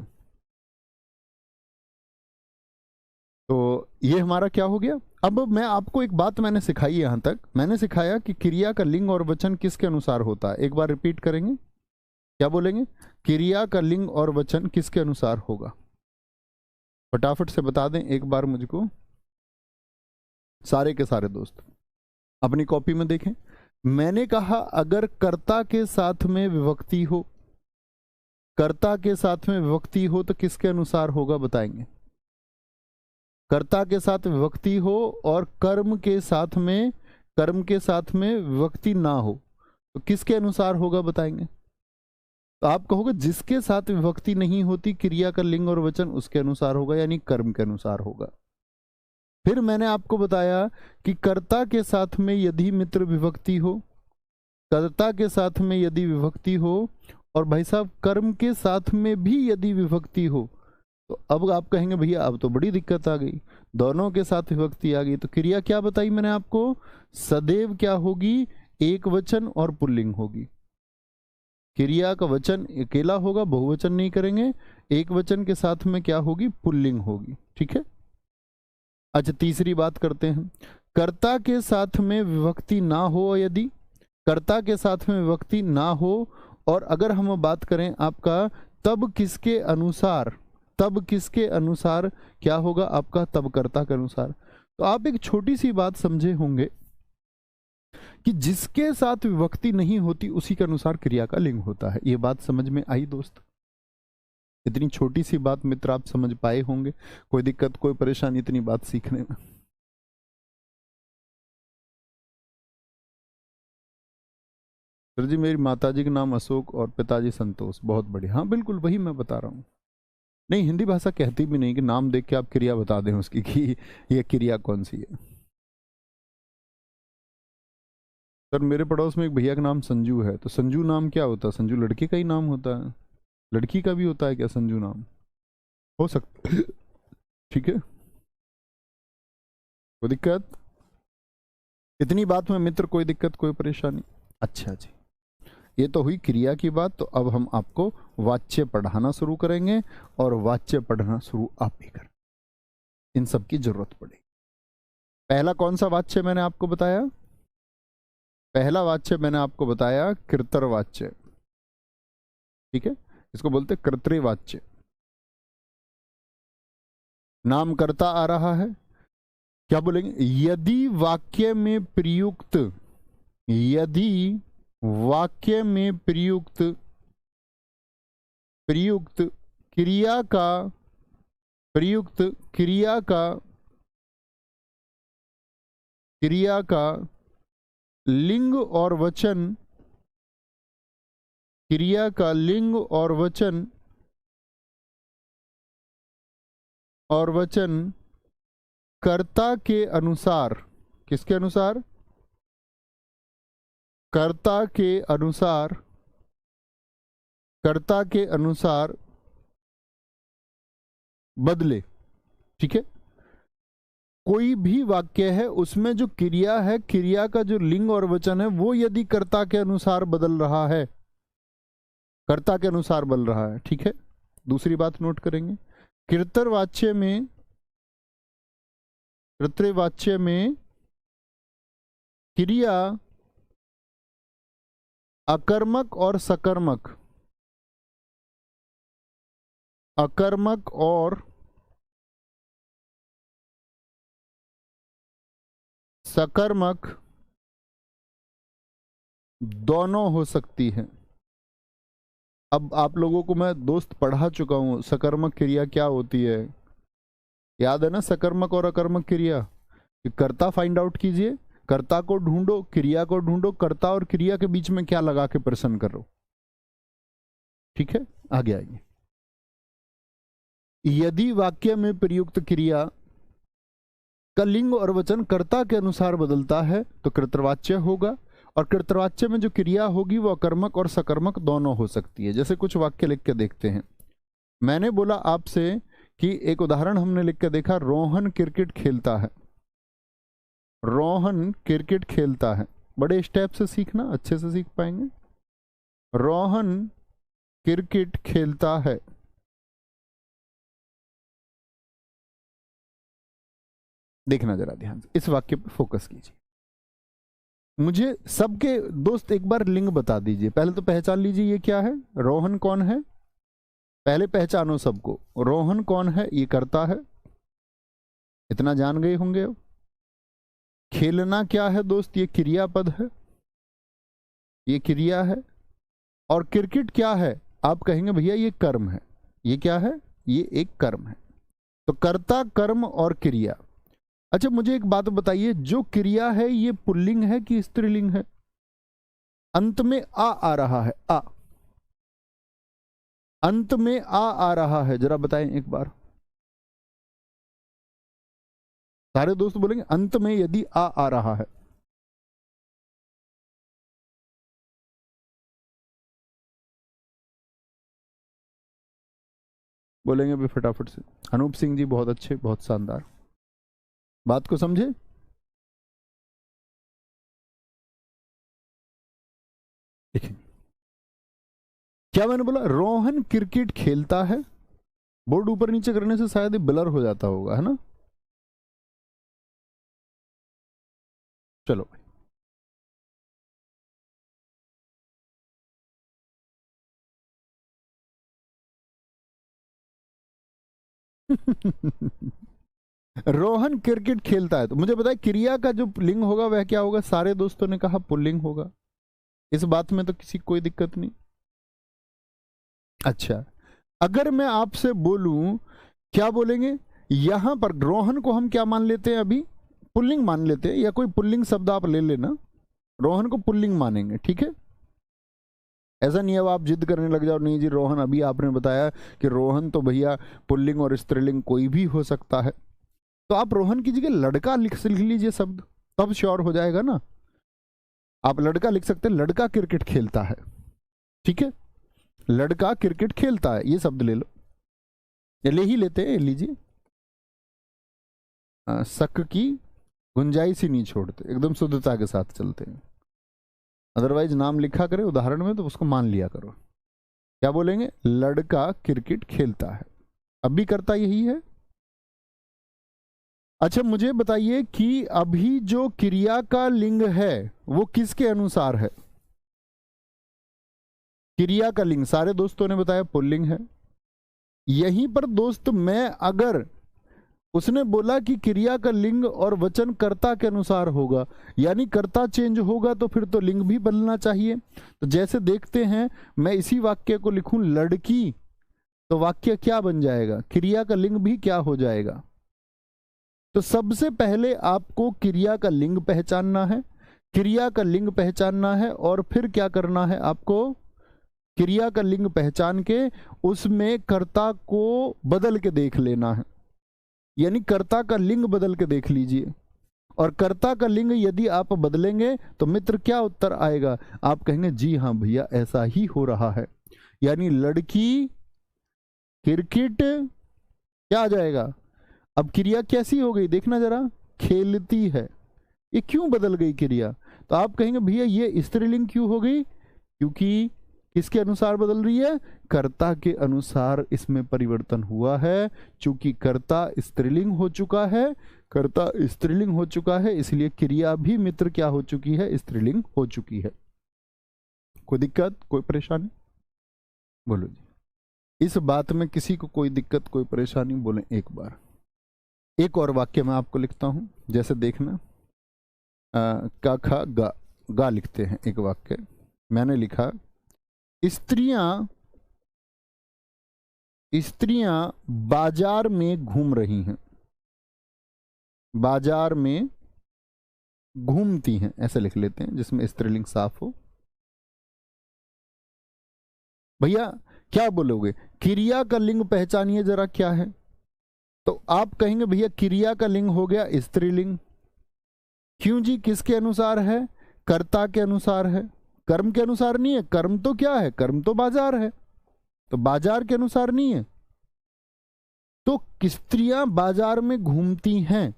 तो ये हमारा क्या हो गया? अब मैं आपको एक बात मैंने सिखाई, यहां तक मैंने सिखाया कि क्रिया का लिंग और वचन किसके अनुसार होता है। एक बार रिपीट करेंगे, क्या बोलेंगे? क्रिया का लिंग और वचन किसके अनुसार होगा? फटाफट से बता दें एक बार मुझको, सारे के सारे दोस्त अपनी कॉपी में देखें। मैंने कहा अगर कर्ता के साथ में विभक्ति हो, कर्ता के साथ में विभक्ति हो तो किसके अनुसार होगा बताएंगे? कर्ता के साथ विभक्ति हो और कर्म के साथ में विभक्ति ना हो तो किसके अनुसार होगा बताएंगे? तो आप कहोगे जिसके साथ विभक्ति नहीं होती क्रिया का लिंग और वचन उसके अनुसार होगा, यानी कर्म के अनुसार होगा। फिर मैंने आपको बताया कि कर्ता के साथ में यदि मित्र विभक्ति हो, कर्ता के साथ में यदि विभक्ति हो, और भाई साहब कर्म के साथ में भी यदि विभक्ति हो, तो अब आप कहेंगे भैया अब तो बड़ी दिक्कत आ गई, दोनों के साथ विभक्ति आ गई। तो क्रिया क्या बताई मैंने आपको, सदैव क्या होगी, एक वचन और पुल्लिंग होगी। क्रिया का वचन अकेला होगा, बहुवचन नहीं करेंगे, एक वचन के साथ में क्या होगी, पुल्लिंग होगी। ठीक है। अच्छा, तीसरी बात करते हैं, कर्ता के साथ में विभक्ति ना हो, यदि कर्ता के साथ में विभक्ति ना हो, और अगर हम बात करें आपका तब किसके अनुसार, तब किसके अनुसार क्या होगा आपका, तब कर्ता के अनुसार। तो आप एक छोटी सी बात समझे होंगे कि जिसके साथ विभक्ति नहीं होती उसी के अनुसार क्रिया का लिंग होता है। ये बात समझ में आई दोस्त? इतनी छोटी सी बात मित्र आप समझ पाए होंगे। कोई दिक्कत, कोई परेशानी इतनी बात सीखने में? सर जी मेरी माताजी का नाम अशोक और पिताजी संतोष। बहुत बढ़िया, हाँ बिल्कुल वही मैं बता रहा हूँ। नहीं, हिंदी भाषा कहती भी नहीं कि नाम देख के आप क्रिया बता दें उसकी कि ये क्रिया कौन सी है। सर मेरे पड़ोस में एक भैया का नाम संजू है, तो संजू नाम क्या होता है? संजू लड़के का ही नाम होता है, लड़की का भी होता है क्या संजू नाम? हो सकता है। ठीक है, कोई दिक्कत? इतनी बात में मित्र कोई दिक्कत, कोई परेशानी? अच्छा जी, ये तो हुई क्रिया की बात। तो अब हम आपको वाच्य पढ़ाना शुरू करेंगे, और वाच्य पढ़ना शुरू आप भी करें, इन सब की जरूरत पड़ेगी। पहला कौन सा वाच्य मैंने आपको बताया? पहला वाच्य मैंने आपको बताया कृतर्वाच्य। ठीक है, इसको बोलते कर्तृवाच्य। नाम कर्ता आ रहा है, क्या बोलेंगे? यदि वाक्य में प्रयुक्त, यदि वाक्य में प्रयुक्त प्रयुक्त क्रिया का, प्रयुक्त क्रिया का, क्रिया का लिंग और वचन, क्रिया का लिंग और वचन, और वचन कर्ता के अनुसार, किसके अनुसार? कर्ता के अनुसार, कर्ता के अनुसार बदले। ठीक है, कोई भी वाक्य है उसमें जो क्रिया है, क्रिया का जो लिंग और वचन है वो यदि कर्ता के अनुसार बदल रहा है, कर्ता के अनुसार बदल रहा है। ठीक है, दूसरी बात नोट करेंगे, कृतर्वाच्य में, कृतर्वाच्य में क्रिया अकर्मक और सकर्मक, अकर्मक और सकर्मक दोनों हो सकती है। अब आप लोगों को मैं दोस्त पढ़ा चुका हूं सकर्मक क्रिया क्या होती है, याद है ना? सकर्मक और अकर्मक क्रिया, कर्ता फाइंड आउट कीजिए, कर्ता को ढूंढो, क्रिया को ढूंढो, कर्ता और क्रिया के बीच में क्या लगा के प्रश्न करो। ठीक है, आगे आइए। यदि वाक्य में प्रयुक्त क्रिया का लिंग और वचन कर्ता के अनुसार बदलता है तो कृतवाच्य होगा, और कृतवाच्य में जो क्रिया होगी वो अकर्मक और सकर्मक दोनों हो सकती है। जैसे कुछ वाक्य लिख के देखते हैं। मैंने बोला आपसे कि एक उदाहरण हमने लिख के देखा, रोहन क्रिकेट खेलता है, रोहन क्रिकेट खेलता है। बड़े स्टेप से सीखना, अच्छे से सीख पाएंगे। रोहन क्रिकेट खेलता है, देखना जरा ध्यान से, इस वाक्य पर फोकस कीजिए। मुझे सबके दोस्त एक बार लिंग बता दीजिए, पहले तो पहचान लीजिए ये क्या है, रोहन कौन है, पहले पहचानो सबको। रोहन कौन है, ये करता है, इतना जान गए होंगे। अब खेलना क्या है दोस्त, ये क्रियापद है, ये क्रिया है। और क्रिकेट क्या है, आप कहेंगे भैया ये कर्म है, ये क्या है, ये एक कर्म है। तो कर्ता, कर्म और क्रिया। अच्छा मुझे एक बात बताइए, जो क्रिया है ये पुल्लिंग है कि स्त्रीलिंग है? अंत में आ रहा है, आ, अंत में आ रहा है, जरा बताएं एक बार। सारे दोस्त बोलेंगे अंत में यदि आ रहा है। बोलेंगे भी फटाफट से। अनूप सिंह जी बहुत अच्छे, बहुत शानदार, बात को समझे। देखिए क्या मैंने बोला, रोहन क्रिकेट खेलता है, बोर्ड ऊपर नीचे करने से शायद ये ब्लर हो जाता होगा, है ना। चलो रोहन क्रिकेट खेलता है, तो मुझे बताए क्रिया का जो लिंग होगा वह क्या होगा। सारे दोस्तों ने कहा पुल्लिंग होगा, इस बात में तो किसी कोई दिक्कत नहीं। अच्छा, अगर मैं आपसे बोलूं, क्या बोलेंगे, यहां पर रोहन को हम क्या मान लेते हैं, अभी पुल्लिंग मान लेते हैं, या कोई पुल्लिंग शब्द आप ले लेना, रोहन को पुल्लिंग मानेंगे, ठीक है। ऐसा नहीं है अब आप जिद करने लग जाओ, नहीं जी रोहन, अभी आपने बताया कि रोहन तो भैया पुल्लिंग और स्त्रीलिंग कोई भी हो सकता है, तो आप रोहन की जगह लड़का लिख लीजिए शब्द, तब श्योर हो जाएगा ना। आप लड़का लिख सकते हैं, लड़का क्रिकेट खेलता है, ठीक है, लड़का क्रिकेट खेलता है, ये शब्द ले लो, ये ले ही लेते हैं, लीजिए। शक की गुंजाइश ही नहीं छोड़ते, एकदम शुद्धता के साथ चलते हैं। अदरवाइज नाम लिखा करे उदाहरण में तो उसको मान लिया करो। क्या बोलेंगे, लड़का क्रिकेट खेलता है, अब भी करता यही है। अच्छा मुझे बताइए कि अभी जो क्रिया का लिंग है वो किसके अनुसार है। क्रिया का लिंग सारे दोस्तों ने बताया पुल्लिंग है। यहीं पर दोस्त मैं अगर उसने बोला कि क्रिया का लिंग और वचन कर्ता के अनुसार होगा, यानी कर्ता चेंज होगा तो फिर तो लिंग भी बदलना चाहिए। तो जैसे देखते हैं, मैं इसी वाक्य को लिखूं लड़की, तो वाक्य क्या बन जाएगा, क्रिया का लिंग भी क्या हो जाएगा। तो सबसे पहले आपको क्रिया का लिंग पहचानना है, क्रिया का लिंग पहचानना है, और फिर क्या करना है आपको, क्रिया का लिंग पहचान के उसमें कर्ता को बदल के देख लेना है, यानी कर्ता का लिंग बदल के देख लीजिए। और कर्ता का लिंग यदि आप बदलेंगे तो मित्र क्या उत्तर आएगा, आप कहेंगे जी हाँ भैया ऐसा ही हो रहा है, यानी लड़की क्रिकेट क्या आ जाएगा। अब क्रिया कैसी हो गई देखना जरा, खेलती है, ये क्यों बदल गई क्रिया, तो आप कहेंगे भैया ये स्त्रीलिंग क्यों हो गई, क्योंकि किसके अनुसार बदल रही है, कर्ता के अनुसार इसमें परिवर्तन हुआ है। चूंकि कर्ता स्त्रीलिंग हो चुका है, कर्ता स्त्रीलिंग हो चुका है, इसलिए क्रिया भी मित्र क्या हो चुकी है, स्त्रीलिंग हो चुकी है। कोई दिक्कत, कोई परेशानी, बोलो जी। इस बात में किसी को कोई दिक्कत कोई परेशानी, बोले एक बार। एक और वाक्य मैं आपको लिखता हूं, जैसे देखना, का खा गा लिखते हैं। एक वाक्य मैंने लिखा, स्त्रियां बाजार में घूम रही हैं, बाजार में घूमती हैं, ऐसे लिख लेते हैं जिसमें स्त्रीलिंग साफ हो। भैया क्या बोलोगे, क्रिया का लिंग पहचानिए जरा क्या है, तो आप कहेंगे भैया क्रिया का लिंग हो गया स्त्रीलिंग। क्यों जी, किसके अनुसार है, कर्ता के अनुसार है, कर्म के अनुसार नहीं है। कर्म तो क्या है, कर्म तो बाजार है, तो बाजार के अनुसार नहीं है। तो स्त्रियां बाजार में घूमती हैं,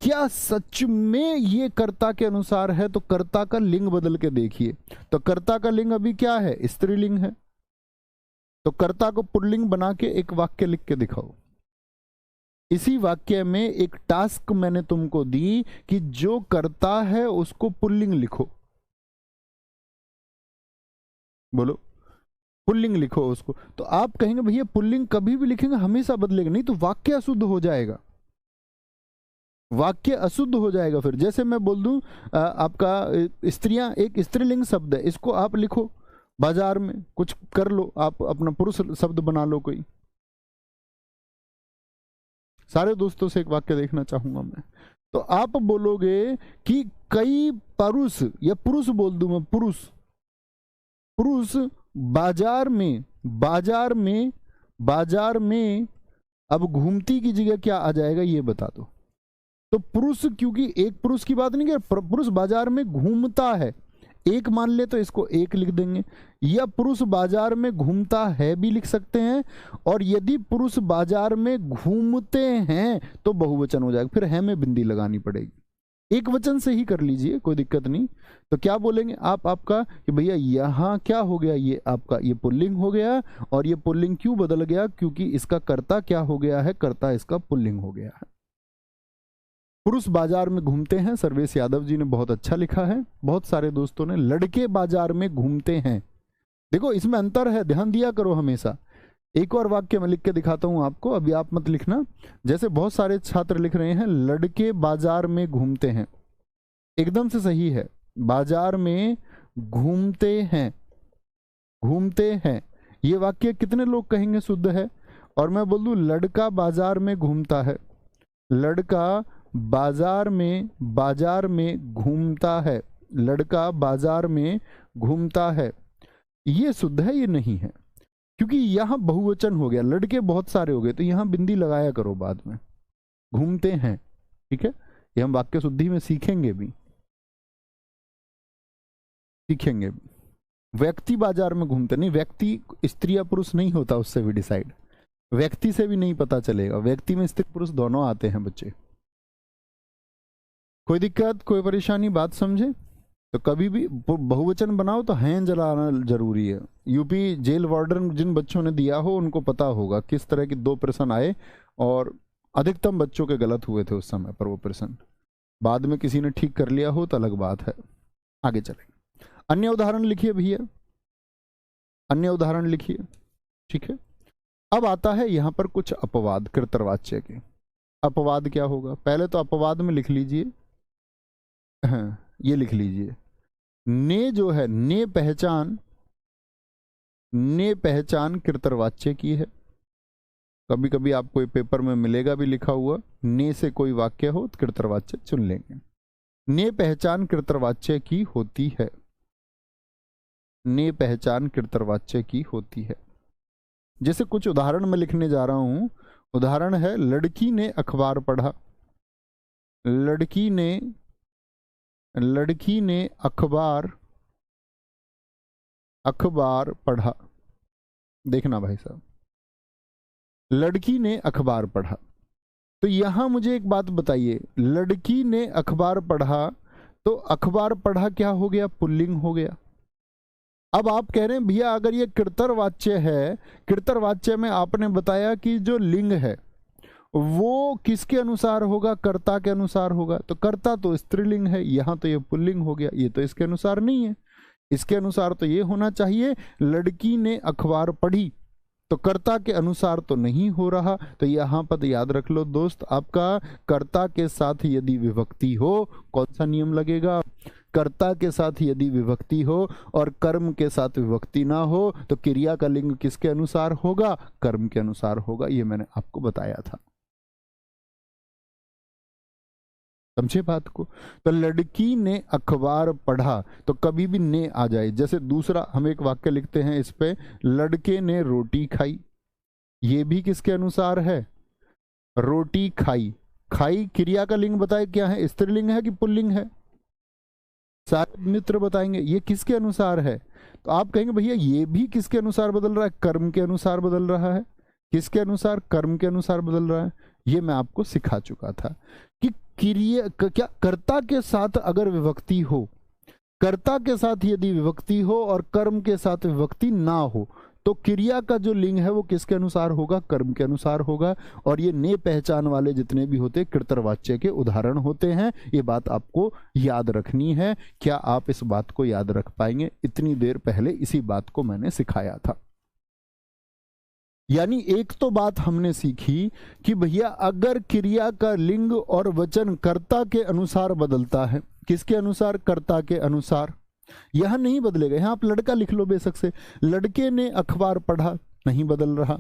क्या सच में ये कर्ता के अनुसार है, तो कर्ता का लिंग बदल के देखिए, तो कर्ता का लिंग अभी क्या है, स्त्रीलिंग है, तो कर्ता को पुल्लिंग बना के एक वाक्य लिख के दिखाओ। इसी वाक्य में एक टास्क मैंने तुमको दी कि जो कर्ता है उसको पुल्लिंग लिखो, बोलो पुल्लिंग लिखो उसको। तो आप कहेंगे भैया पुल्लिंग कभी भी लिखेंगे हमेशा बदलेगा, नहीं तो वाक्य अशुद्ध हो जाएगा, वाक्य अशुद्ध हो जाएगा। फिर जैसे मैं बोल दूं आपका स्त्रियां एक स्त्रीलिंग शब्द है, इसको आप लिखो बाजार में, कुछ कर लो आप, अपना पुरुष शब्द बना लो कोई। सारे दोस्तों से एक वाक्य देखना चाहूंगा मैं, तो आप बोलोगे कि कई पुरुष, या पुरुष बोल दूं मैं, पुरुष पुरुष बाजार में, बाजार में, बाजार में, अब घूमती की जगह क्या आ जाएगा ये बता दो। तो पुरुष, क्योंकि एक पुरुष की बात नहीं कर, पुरुष बाजार में घूमता है, एक मान ले तो इसको एक लिख देंगे, या पुरुष बाजार में घूमता है भी लिख सकते हैं। और यदि पुरुष बाजार में घूमते हैं तो बहुवचन हो जाएगा, फिर है में बिंदी लगानी पड़ेगी। एक वचन से ही कर लीजिए, कोई दिक्कत नहीं। तो क्या बोलेंगे आप, आपका कि भैया यहाँ क्या हो गया, ये आपका ये पुल्लिंग हो गया। और ये पुल्लिंग क्यों बदल गया, क्योंकि इसका कर्ता क्या हो गया है, कर्ता इसका पुल्लिंग हो गया है। पुरुष बाजार में घूमते हैं, सर्वेश यादव जी ने बहुत अच्छा लिखा है। बहुत सारे दोस्तों ने लड़के बाजार में घूमते हैं। देखो इसमें अंतर है, ध्यान दिया करो हमेशा। एक और वाक्य मैं लिख के दिखाता हूं आपको, अभी आप मत लिखना। जैसे बहुत सारे छात्र लिख रहे हैं लड़के बाजार में घूमते हैं, एकदम से सही है, बाजार में घूमते हैं, घूमते हैं। ये वाक्य कितने लोग कहेंगे शुद्ध है? और मैं बोल दूं लड़का बाजार में घूमता है, लड़का बाजार में घूमता है, लड़का बाजार में घूमता है, ये शुद्ध है, ये नहीं है। क्योंकि यहां बहुवचन हो गया, लड़के बहुत सारे हो गए, तो यहां बिंदी लगाया करो बाद में, घूमते हैं। ठीक है, ये हम वाक्य शुद्धि में सीखेंगे भी, सीखेंगे भी। व्यक्ति बाजार में घूमते नहीं, व्यक्ति स्त्री या पुरुष नहीं होता, उससे भी डिसाइड, व्यक्ति से भी नहीं पता चलेगा, व्यक्ति में स्त्री पुरुष दोनों आते हैं बच्चे। कोई दिक्कत, कोई परेशानी, बात समझे? तो कभी भी बहुवचन बनाओ तो हैं जलाना जरूरी है। यूपी जेल वार्डन जिन बच्चों ने दिया हो उनको पता होगा किस तरह के 2 प्रश्न आए, और अधिकतम बच्चों के गलत हुए थे उस समय पर वो प्रश्न। बाद में किसी ने ठीक कर लिया हो तो अलग बात है। आगे चलें, अन्य उदाहरण लिखिए भैया, अन्य उदाहरण लिखिए। ठीक है, अब आता है यहां पर कुछ अपवाद कृतवाच्य के। अपवाद क्या होगा, पहले तो अपवाद में लिख लीजिए, हाँ, ये लिख लीजिए, ने जो है, ने पहचान कृतवाच्य की है। कभी कभी आपको पेपर में मिलेगा भी लिखा हुआ, ने से कोई वाक्य हो तो कृतवाच्य चुन लेंगे। ने पहचान कृतवाच्य की होती है, ने पहचान कृतवाच्य की होती है। जैसे कुछ उदाहरण मैं लिखने जा रहा हूं। उदाहरण है, लड़की ने अखबार पढ़ा, लड़की ने अखबार पढ़ा। देखना भाई साहब, लड़की ने अखबार पढ़ा। तो यहां मुझे एक बात बताइए, लड़की ने अखबार पढ़ा, तो अखबार पढ़ा क्या हो गया, पुल्लिंग हो गया। अब आप कह रहे हैं भैया अगर ये कृतवाच्य है, कृतवाच्य में आपने बताया कि जो लिंग है वो किसके अनुसार होगा, कर्ता के अनुसार होगा। तो कर्ता तो स्त्रीलिंग है, यहां तो ये पुल्लिंग हो गया, ये तो इसके अनुसार नहीं है। इसके अनुसार तो ये होना चाहिए लड़की ने अखबार पढ़ी, तो कर्ता के अनुसार तो नहीं हो रहा। तो यहां पर याद रख लो दोस्त, आपका कर्ता के साथ यदि विभक्ति हो, कौन सा नियम लगेगा, कर्ता के साथ यदि विभक्ति हो और कर्म के साथ विभक्ति ना हो, तो क्रिया का लिंग किसके अनुसार होगा, कर्म के अनुसार होगा। ये मैंने आपको बताया था, समझे बात को। तो लड़की ने अखबार पढ़ा, तो कभी भी ने आ जाए। जैसे दूसरा हम एक वाक्य लिखते हैं इस पे, लड़के ने रोटी खाई, ये भी किसके अनुसार है, रोटी खाई। खाई क्रिया का लिंग बताए क्या है, स्त्रीलिंग है कि पुल्लिंग है, सारे मित्र बताएंगे ये किसके अनुसार है। तो आप कहेंगे भैया ये भी किसके अनुसार बदल रहा है, कर्म के अनुसार बदल रहा है। किसके अनुसार, कर्म के अनुसार बदल रहा है। ये मैं आपको सिखा चुका था कि क्रिया क्या, कर्ता के साथ अगर विभक्ति हो, कर्ता के साथ यदि विभक्ति हो और कर्म के साथ विभक्ति ना हो, तो क्रिया का जो लिंग है वो किसके अनुसार होगा, कर्म के अनुसार होगा। और ये ने पहचान वाले जितने भी होते कृतवाच्य के उदाहरण होते हैं। ये बात आपको याद रखनी है। क्या आप इस बात को याद रख पाएंगे, इतनी देर पहले इसी बात को मैंने सिखाया था। यानी एक तो बात हमने सीखी कि भैया अगर क्रिया का लिंग और वचन कर्ता के अनुसार बदलता है, किसके अनुसार, कर्ता के अनुसार, यहां नहीं बदलेगा। यहां आप लड़का लिख लो बेशक से, लड़के ने अखबार पढ़ा, नहीं बदल रहा।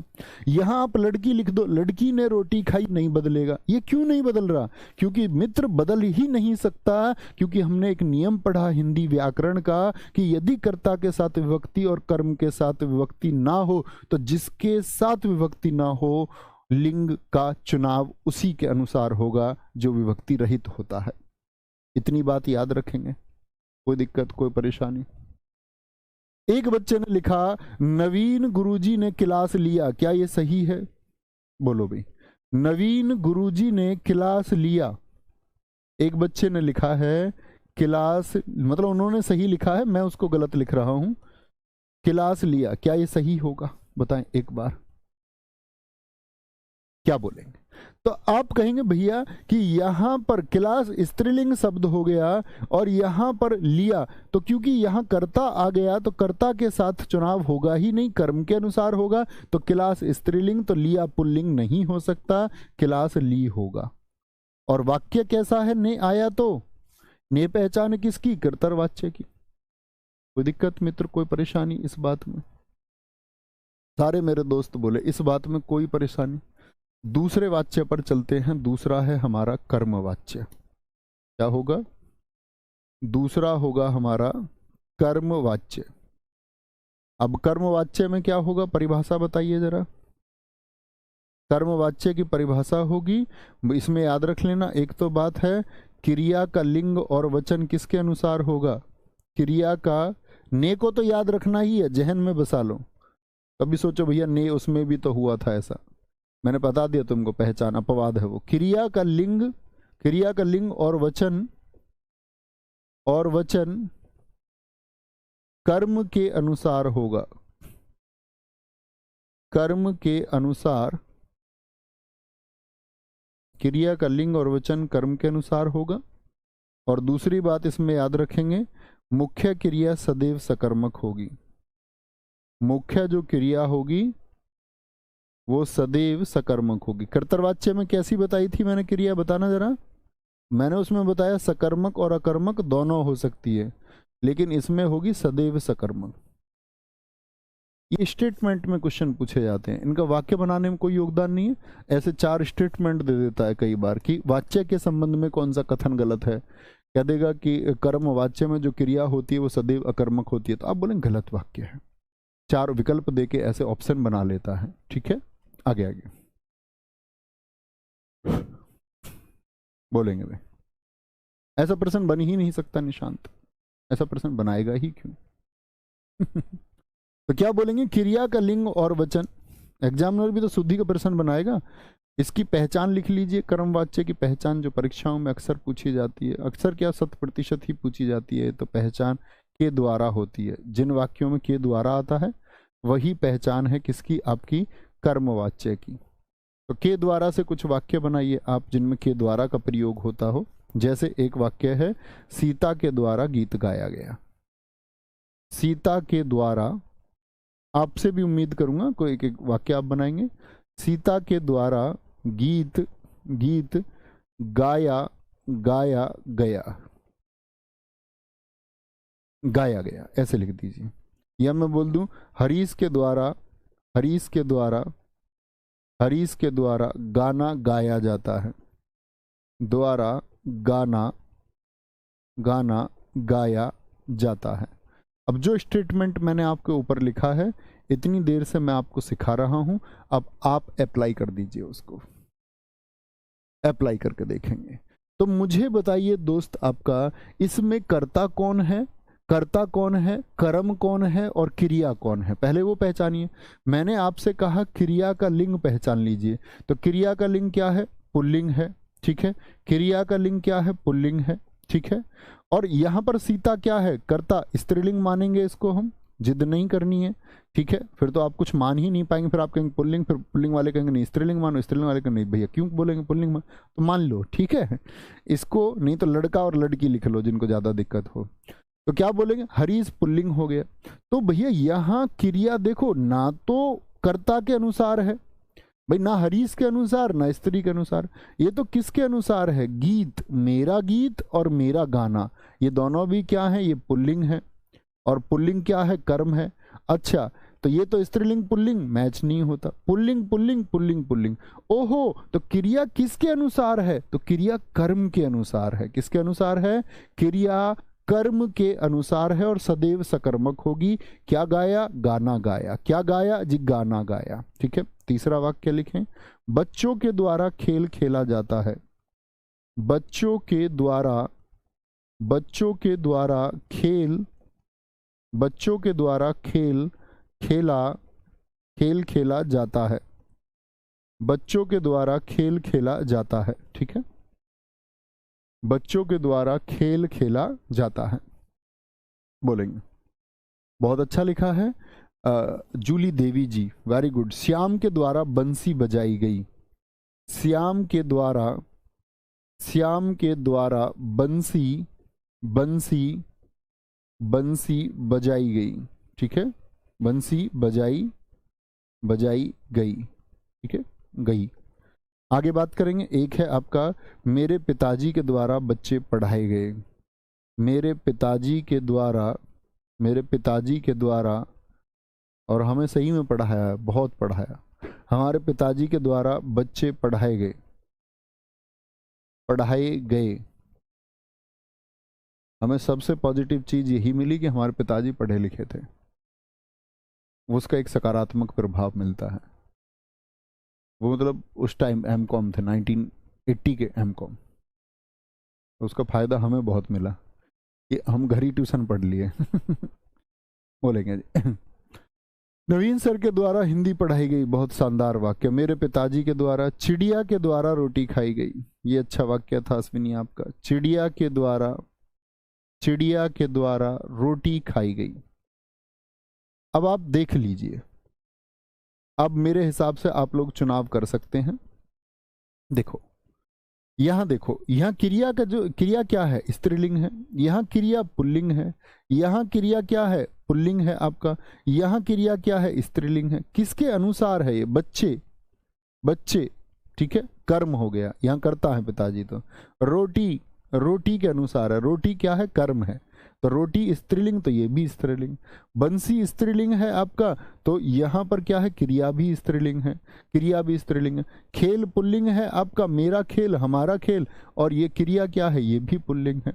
यहां आप लड़की लिख दो, लड़की ने रोटी खाई, नहीं बदलेगा। ये क्यों नहीं बदल रहा, क्योंकि मित्र बदल ही नहीं सकता। क्योंकि हमने एक नियम पढ़ा हिंदी व्याकरण का कि यदि कर्ता के साथ विभक्ति और कर्म के साथ विभक्ति ना हो, तो जिसके साथ विभक्ति ना हो लिंग का चुनाव उसी के अनुसार होगा जो विभक्ति रहित होता है। इतनी बात याद रखेंगे, कोई दिक्कत कोई परेशानी। एक बच्चे ने लिखा नवीन गुरुजी ने क्लास लिया, क्या ये सही है? बोलो भाई, नवीन गुरुजी ने क्लास लिया। एक बच्चे ने लिखा है क्लास, मतलब उन्होंने सही लिखा है, मैं उसको गलत लिख रहा हूं। क्लास लिया, क्या ये सही होगा? बताएं एक बार, क्या बोलेंगे? तो आप कहेंगे भैया कि यहां पर क्लास स्त्रीलिंग शब्द हो गया और यहां पर लिया, तो क्योंकि यहां कर्ता आ गया तो कर्ता के साथ चुनाव होगा ही नहीं, कर्म के अनुसार होगा। तो क्लास स्त्रीलिंग तो लिया पुल्लिंग नहीं हो सकता, क्लास ली होगा। और वाक्य कैसा है? ने आया तो ने पहचान किसकी? कर्तव्यवाच्य की। कोई दिक्कत मित्र, कोई परेशानी इस बात में? सारे मेरे दोस्त बोले इस बात में कोई परेशानी। दूसरे वाच्य पर चलते हैं। दूसरा है हमारा कर्म वाच्य। क्या होगा? दूसरा होगा हमारा कर्म वाच्य। अब कर्म वाच्य में क्या होगा? परिभाषा बताइए जरा। कर्म वाच्य की परिभाषा होगी, इसमें याद रख लेना, एक तो बात है क्रिया का लिंग और वचन किसके अनुसार होगा? क्रिया का, ने को तो याद रखना ही है, जहन में बसा लो। कभी सोचो भैया ने उसमें भी तो हुआ था ऐसा, मैंने बता दिया तुमको, पहचान अपवाद है वो। क्रिया का लिंग और वचन कर्म के अनुसार होगा। कर्म के अनुसार, क्रिया का लिंग और वचन कर्म के अनुसार होगा। और दूसरी बात इसमें याद रखेंगे, मुख्य क्रिया सदैव सकर्मक होगी। मुख्य जो क्रिया होगी वो सदैव सकर्मक होगी। कर्तव्यवाच्य में कैसी बताई थी मैंने क्रिया? बताना जरा। मैंने उसमें बताया सकर्मक और अकर्मक दोनों हो सकती है, लेकिन इसमें होगी सदैव सकर्मक। ये स्टेटमेंट में क्वेश्चन पूछे जाते हैं, इनका वाक्य बनाने में कोई योगदान नहीं है। ऐसे 4 स्टेटमेंट दे देता है कई बार कि वाच्य के संबंध में कौन सा कथन गलत है। कह देगा कि कर्म वाच्य में जो क्रिया होती है वो सदैव अकर्मक होती है, तो आप बोलेंगे गलत वाक्य है। 4 विकल्प देके ऐसे ऑप्शन बना लेता है। ठीक है, आगे आगे बोलेंगे भाई, ऐसा प्रश्न बन ही नहीं सकता निशांत, ऐसा प्रश्न बनाएगा ही क्यों? तो क्या बोलेंगे? क्रिया का लिंग और वचन। एग्जामिनर भी तो शुद्धि का प्रश्न बनाएगा। इसकी पहचान लिख लीजिए। कर्मवाच्य की पहचान जो परीक्षाओं में अक्सर पूछी जाती है, अक्सर क्या 100% ही पूछी जाती है, तो पहचान के द्वारा होती है। जिन वाक्यों में के द्वारा आता है वही पहचान है किसकी? आपकी कर्मवाच्य की। तो के द्वारा से कुछ वाक्य बनाइए आप जिनमें के द्वारा का प्रयोग होता हो। जैसे एक वाक्य है, सीता के द्वारा गीत गाया गया। सीता के द्वारा, आपसे भी उम्मीद करूंगा कोई एक वाक्य आप बनाएंगे। सीता के द्वारा गीत गाया गया, ऐसे लिख दीजिए। या मैं बोल दूं हरीश के द्वारा गाना गाया जाता है। द्वारा गाना गाया जाता है। अब जो स्टेटमेंट मैंने आपके ऊपर लिखा है, इतनी देर से मैं आपको सिखा रहा हूं, अब आप अप्लाई कर दीजिए उसको। अप्लाई करके देखेंगे। तो मुझे बताइए दोस्त, आपका इसमें कर्ता कौन है, कर्म कौन है और क्रिया कौन है? पहले वो पहचानिए। मैंने आपसे कहा क्रिया का लिंग पहचान लीजिए, तो क्रिया का लिंग क्या है? पुल्लिंग है। ठीक है, क्रिया का लिंग क्या है? पुल्लिंग है। ठीक है, और यहां पर सीता क्या है? कर्ता, स्त्रीलिंग मानेंगे इसको हम, जिद नहीं करनी है। ठीक है, फिर तो आप कुछ मान ही नहीं पाएंगे, फिर आप कहेंगे पुल्लिंग, फिर पुल्लिंग वाले कहेंगे नहीं स्त्रीलिंग मानो, स्त्रीलिंग वाले कहेंगे नहीं भैया क्यों बोलेंगे पुल्लिंग मान, तो मान लो। ठीक है, इसको नहीं तो लड़का और लड़की लिख लो जिनको ज्यादा दिक्कत हो। तो क्या बोलेंगे? हरीश पुल्लिंग हो गया। तो भैया यहाँ क्रिया देखो, ना तो कर्ता के अनुसार है भाई, ना हरीश के अनुसार, ना स्त्री के अनुसार, ये तो किसके अनुसार है? गीत, मेरा गीत और मेरा गाना, ये दोनों भी क्या है? ये पुल्लिंग है। और पुल्लिंग क्या है? कर्म है। अच्छा, तो ये तो स्त्रीलिंग पुल्लिंग मैच नहीं होता। पुल्लिंग। ओहो, तो क्रिया किसके अनुसार है? तो क्रिया कर्म के अनुसार है। किसके अनुसार है? क्रिया कर्म के अनुसार है और सदैव सकर्मक होगी। क्या गाया? गाना गाया। क्या गाया जी? गाना गाया। ठीक है, तीसरा वाक्य लिखें। बच्चों के द्वारा खेल खेला जाता है। बच्चों के द्वारा खेल खेला जाता है। बच्चों के द्वारा खेल खेला जाता है। ठीक है, बच्चों के द्वारा खेल खेला जाता है बोलेंगे। बहुत अच्छा लिखा है जूली देवी जी, वेरी गुड। श्याम के द्वारा बंसी बजाई गई। श्याम के द्वारा बंसी बजाई गई। ठीक है, बंसी बजाई गई। ठीक है, गई। आगे बात करेंगे। एक है आपका मेरे पिताजी के द्वारा बच्चे पढ़ाए गए। मेरे पिताजी के द्वारा और हमें सही में पढ़ाया, बहुत पढ़ाया। हमारे पिताजी के द्वारा बच्चे पढ़ाए गए। हमें सबसे पॉजिटिव चीज यही मिली कि हमारे पिताजी पढ़े लिखे थे, उसका एक सकारात्मक प्रभाव मिलता है। वो मतलब उस टाइम एमकॉम थे, 1980 के एमकॉम, उसका फायदा हमें बहुत मिला कि हम घर ही ट्यूशन पढ़ लिए। बोलेंगे जी। नवीन सर के द्वारा हिंदी पढ़ाई गई, बहुत शानदार वाक्य। मेरे पिताजी के द्वारा चिड़िया के द्वारा रोटी खाई गई, ये अच्छा वाक्य था अश्विनी आपका। चिड़िया के द्वारा रोटी खाई गई। अब आप देख लीजिए, अब मेरे हिसाब से आप लोग चुनाव कर सकते हैं। देखो यहाँ क्रिया का जो क्रिया क्या है? स्त्रीलिंग है। यहाँ क्रिया पुल्लिंग है। यहाँ क्रिया क्या है? पुल्लिंग है आपका। यहाँ क्रिया क्या है? स्त्रीलिंग है। किसके अनुसार है ये? बच्चे। ठीक है, कर्म हो गया, यहाँ करता है पिताजी। तो रोटी के अनुसार है। रोटी क्या है? कर्म है। तो रोटी स्त्रीलिंग, तो ये भी स्त्रीलिंग। बंसी स्त्रीलिंग है आपका, तो यहाँ पर क्या है? क्रिया भी स्त्रीलिंग है। खेल पुल्लिंग है आपका, मेरा खेल, हमारा खेल, और ये क्रिया क्या है? ये भी पुल्लिंग है।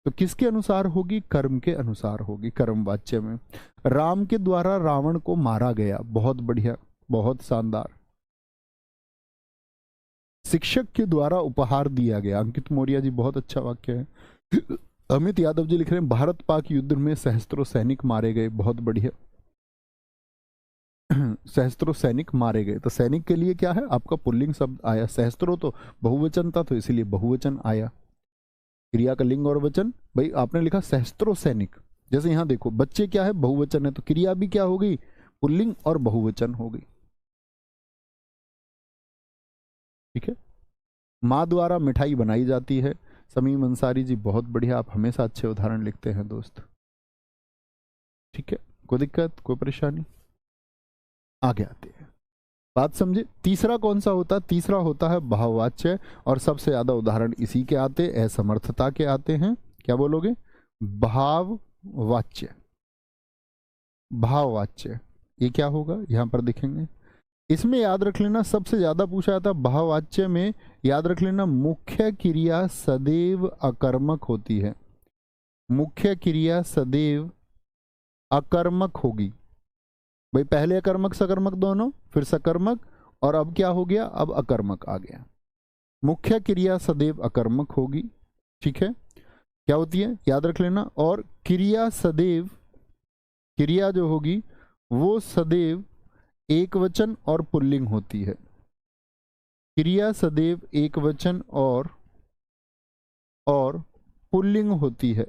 तो किसके अनुसार होगी? कर्म के अनुसार होगी, कर्म वाच्य में। राम के द्वारा रावण को मारा गया, बहुत बढ़िया, बहुत शानदार। शिक्षक के द्वारा उपहार दिया गया, अंकित मौर्य जी, बहुत अच्छा वाक्य है। अमित यादव जी लिख रहे हैं भारत पाक युद्ध में सहस्त्रों सैनिक मारे गए, बहुत बढ़िया। सहस्त्रों सैनिक मारे गए, तो सैनिक के लिए क्या है आपका? पुल्लिंग शब्द आया। सहस्त्रों तो बहुवचन था, तो इसीलिए बहुवचन आया। क्रिया का लिंग और वचन, भाई आपने लिखा सहस्त्रों सैनिक, जैसे यहाँ देखो बच्चे क्या है? बहुवचन है, तो क्रिया भी क्या हो गई? पुल्लिंग और बहुवचन हो गई। ठीक है, माँ द्वारा मिठाई बनाई जाती है। समीम अंसारी जी, बहुत बढ़िया, आप हमेशा अच्छे उदाहरण लिखते हैं दोस्त। ठीक है, कोई दिक्कत, कोई परेशानी? आगे आते हैं, बात समझे। तीसरा कौन सा होता है? तीसरा होता है भाववाच्य, और सबसे ज्यादा उदाहरण इसी के आते, असमर्थता के आते हैं। क्या बोलोगे? भाववाच्य। ये क्या होगा? यहां पर दिखेंगे। इसमें याद रख लेना, सबसे ज्यादा पूछा जाता है भाववाच्य में, याद रख लेना मुख्य क्रिया सदैव अकर्मक होती है। मुख्य क्रिया सदैव अकर्मक होगी। भाई पहले अकर्मक सकर्मक दोनों, फिर सकर्मक, और अब क्या हो गया? अब अकर्मक आ गया। मुख्य क्रिया सदैव अकर्मक होगी। ठीक है, क्या होती है? याद रख लेना। और क्रिया सदैव, क्रिया जो होगी वो सदैव एक वचन और पुल्लिंग होती है। क्रिया सदैव एक वचन और पुल्लिंग होती है।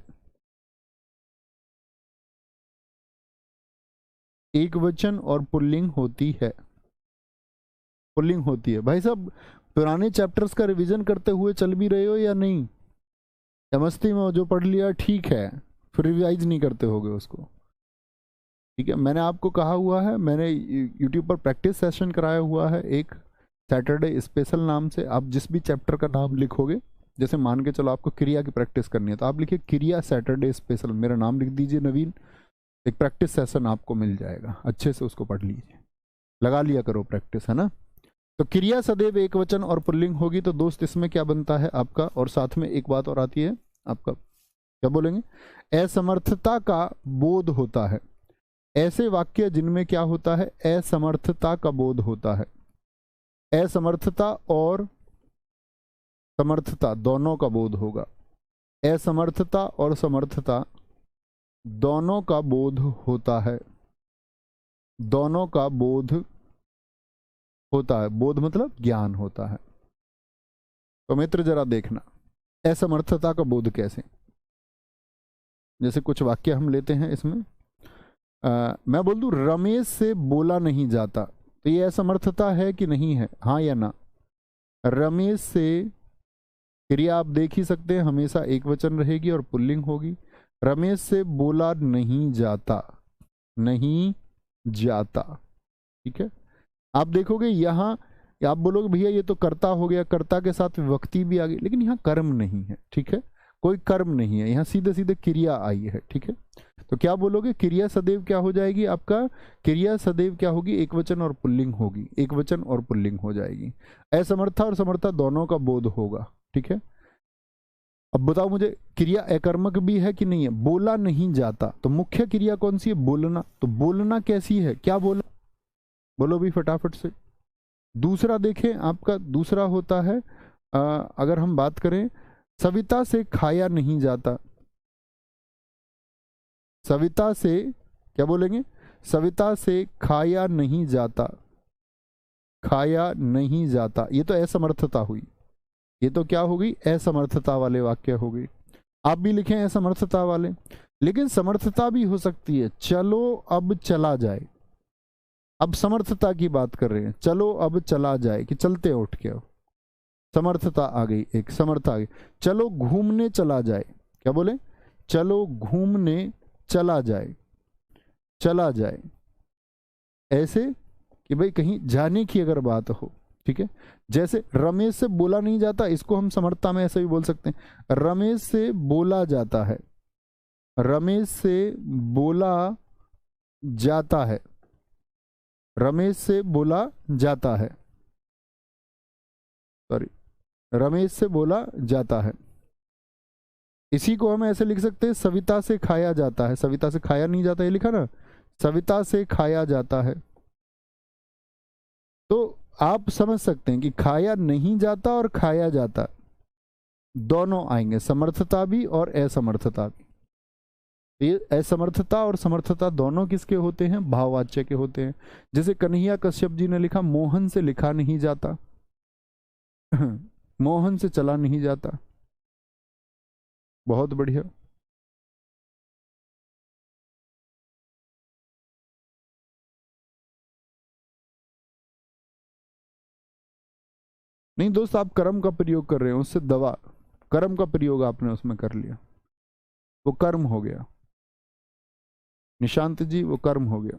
एक वचन और पुल्लिंग होती है। पुल्लिंग होती है। भाई साहब पुराने चैप्टर्स का रिवीजन करते हुए चल भी रहे हो या नहीं? मस्ती में जो पढ़ लिया ठीक है, फिर रिवाइज नहीं करते होगे उसको। ठीक है, मैंने आपको कहा हुआ है, मैंने यूट्यूब पर प्रैक्टिस सेशन कराया हुआ है एक, सैटरडे स्पेशल नाम से। आप जिस भी चैप्टर का नाम लिखोगे, जैसे मान के चलो आपको क्रिया की प्रैक्टिस करनी है, तो आप लिखिए क्रिया सैटरडे स्पेशल, मेरा नाम लिख दीजिए नवीन, एक प्रैक्टिस सेशन आपको मिल जाएगा, अच्छे से उसको पढ़ लीजिए, लगा लिया करो प्रैक्टिस, है ना। तो क्रिया सदैव एक वचन और पुल्लिंग होगी, तो दोस्त इसमें क्या बनता है आपका, और साथ में एक बात और आती है आपका क्या बोलेंगे? असमर्थता का बोध होता है। ऐसे वाक्य जिनमें क्या होता है? असमर्थता का बोध होता है। असमर्थता और समर्थता दोनों का बोध होगा। असमर्थता और समर्थता दोनों का बोध होता है। दोनों का बोध होता है। बोध मतलब ज्ञान होता है। तो मित्र जरा देखना, असमर्थता का बोध कैसे? जैसे कुछ वाक्य हम लेते हैं इसमें। मैं बोल दूं रमेश से बोला नहीं जाता, तो ये असमर्थता है कि नहीं है? हाँ या ना? रमेश से क्रिया आप देख ही सकते हैं, हमेशा एक वचन रहेगी और पुल्लिंग होगी। रमेश से बोला नहीं जाता, नहीं जाता, ठीक है। आप देखोगे यहाँ आप बोलोगे भैया ये तो कर्ता हो गया, कर्ता के साथ विभक्ति भी आ गई, लेकिन यहाँ कर्म नहीं है, ठीक है। कोई कर्म नहीं है, यहाँ सीधे सीधे क्रिया आई है, ठीक है। तो क्या बोलोगे? क्रिया सदैव क्या हो जाएगी आपका? क्रिया सदैव क्या होगी? एक वचन और पुल्लिंग होगी, एक वचन और पुल्लिंग हो जाएगी। असमर्था और समर्था दोनों का बोध होगा, ठीक है। अब बताओ मुझे, क्रिया अकर्मक भी है कि नहीं है? बोला नहीं जाता, तो मुख्य क्रिया कौन सी है? बोलना। तो बोलना कैसी है? क्या बोला? बोलो भी फटाफट से। दूसरा देखें, आपका दूसरा होता है अगर हम बात करें, सविता से खाया नहीं जाता। सविता से क्या बोलेंगे? सविता से खाया नहीं जाता, खाया नहीं जाता, ये तो असमर्थता हुई। ये तो क्या होगी? असमर्थता वाले वाक्य हो गई। आप भी लिखें असमर्थता वाले, लेकिन समर्थता भी हो सकती है। चलो अब चला जाए, अब समर्थता की बात कर रहे हैं। चलो अब चला जाए कि चलते उठ के, समर्थता आ गई, एक समर्थ आ गई। चलो घूमने चला जाए, क्या बोले? चलो घूमने चला जाए, चला जाए, ऐसे कि भाई कहीं जाने की अगर बात हो, ठीक है। जैसे रमेश से बोला नहीं जाता, इसको हम समर्थता में ऐसे भी बोल सकते हैं, रमेश से बोला जाता है, रमेश से बोला जाता है, रमेश से बोला जाता है, सॉरी, रमेश से बोला जाता है। इसी को हम ऐसे लिख सकते हैं, सविता से खाया जाता है। सविता से खाया नहीं जाता, ये लिखा ना, सविता से खाया जाता है। तो आप समझ सकते हैं कि खाया नहीं जाता और खाया जाता दोनों आएंगे, समर्थता भी और असमर्थता भी। ये असमर्थता और समर्थता दोनों किसके होते हैं? भाववाच्य के होते हैं। जैसे कन्हैया कश्यप जी ने लिखा, मोहन से लिखा नहीं जाता, मोहन से चला नहीं जाता। बहुत बढ़िया। नहीं दोस्त, आप कर्म का प्रयोग कर रहे हो, उससे दवा, कर्म का प्रयोग आपने उसमें कर लिया, वो कर्म हो गया। निशांत जी वो कर्म हो गया।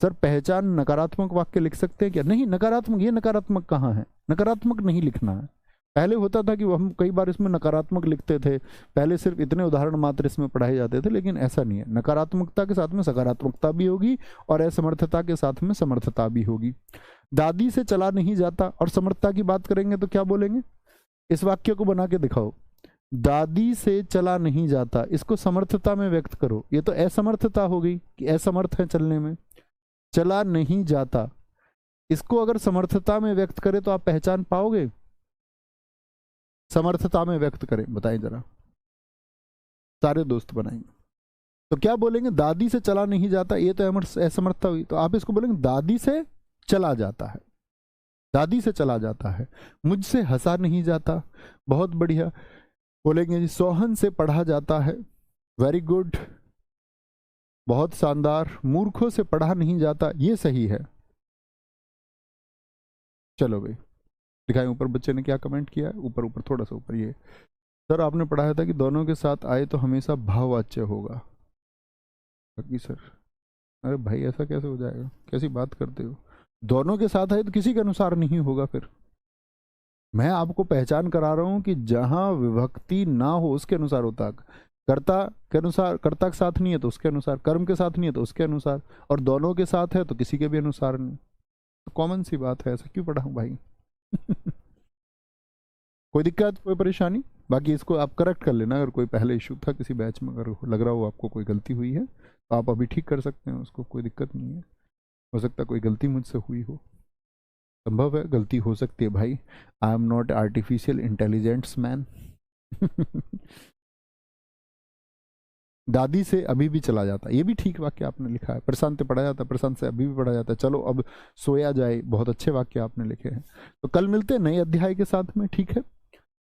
सर पहचान नकारात्मक वाक्य लिख सकते हैं क्या? नहीं, नकारात्मक, ये नकारात्मक कहाँ है? नकारात्मक नहीं लिखना है। पहले होता था कि वो हम कई बार इसमें नकारात्मक लिखते थे, पहले सिर्फ इतने उदाहरण मात्र इसमें पढ़ाए जाते थे, लेकिन ऐसा नहीं है। नकारात्मकता के साथ में सकारात्मकता भी होगी और असमर्थता के साथ में समर्थता भी होगी। दादी से चला नहीं जाता, और समर्थता की बात करेंगे तो क्या बोलेंगे? इस वाक्य को बना के दिखाओ, दादी से चला नहीं जाता, इसको समर्थता में व्यक्त करो। ये तो असमर्थता हो गई कि असमर्थ है चलने में। चला नहीं जाता, इसको अगर समर्थता में व्यक्त करें तो आप पहचान पाओगे? समर्थता में व्यक्त करें, बताएं जरा, सारे दोस्त बनाएंगे तो क्या बोलेंगे? दादी से चला नहीं जाता, ये तो असमर्थता हुई, तो आप इसको बोलेंगे दादी से चला जाता है, दादी से चला जाता है। मुझसे हंसा नहीं जाता, बहुत बढ़िया। बोलेंगे जी सोहन से पढ़ा जाता है, वेरी गुड, बहुत शानदार। मूर्खों से पढ़ा नहीं जाता, ये सही है। चलो भाई दिखाएं ऊपर बच्चे ने क्या कमेंट किया है, ऊपर ऊपर थोड़ा सा ऊपर। ये सर आपने पढ़ाया था कि दोनों के साथ आए तो हमेशा भाववाच्य होगा। सर अरे भाई ऐसा कैसे हो जाएगा, कैसी बात करते हो? दोनों के साथ आए तो किसी के अनुसार नहीं होगा। फिर मैं आपको पहचान करा रहा हूं कि जहां विभक्ति ना हो उसके अनुसार होता है। कर्ता के अनुसार, कर्ता के साथ नहीं है तो उसके अनुसार, कर्म के साथ नहीं है तो उसके अनुसार, और दोनों के साथ है तो किसी के भी अनुसार नहीं। तो कॉमन सी बात है, ऐसा क्यों पढ़ा हूं भाई? कोई दिक्कत, कोई परेशानी? बाकी इसको आप करेक्ट कर लेना, अगर कोई पहले इशू था किसी बैच में, अगर लग रहा हो आपको कोई गलती हुई है तो आप अभी ठीक कर सकते हैं उसको, कोई दिक्कत नहीं है। हो सकता है कोई गलती मुझसे हुई हो, संभव है, गलती हो सकती है भाई। I am not artificial intelligence man. दादी से अभी भी चला जाता, ये भी ठीक वाक्य आपने लिखा है। प्रशांत से पढ़ा जाता, प्रशांत से अभी भी पढ़ा जाता है। चलो अब सोया जाए, बहुत अच्छे वाक्य आपने लिखे हैं। तो कल मिलते हैं नए अध्याय के साथ में, ठीक है।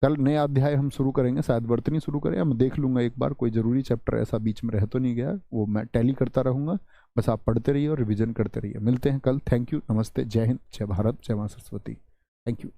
कल नया अध्याय हम शुरू करेंगे, शायद वर्तनी शुरू करें, मैं देख लूंगा एक बार, कोई जरूरी चैप्टर ऐसा बीच में रह तो नहीं गया, वो मैं टैली करता रहूंगा। बस आप पढ़ते रहिए और रिवीजन करते रहिए। मिलते हैं कल। थैंक यू, नमस्ते, जय हिंद, जय भारत, जय मां सरस्वती। Thank you.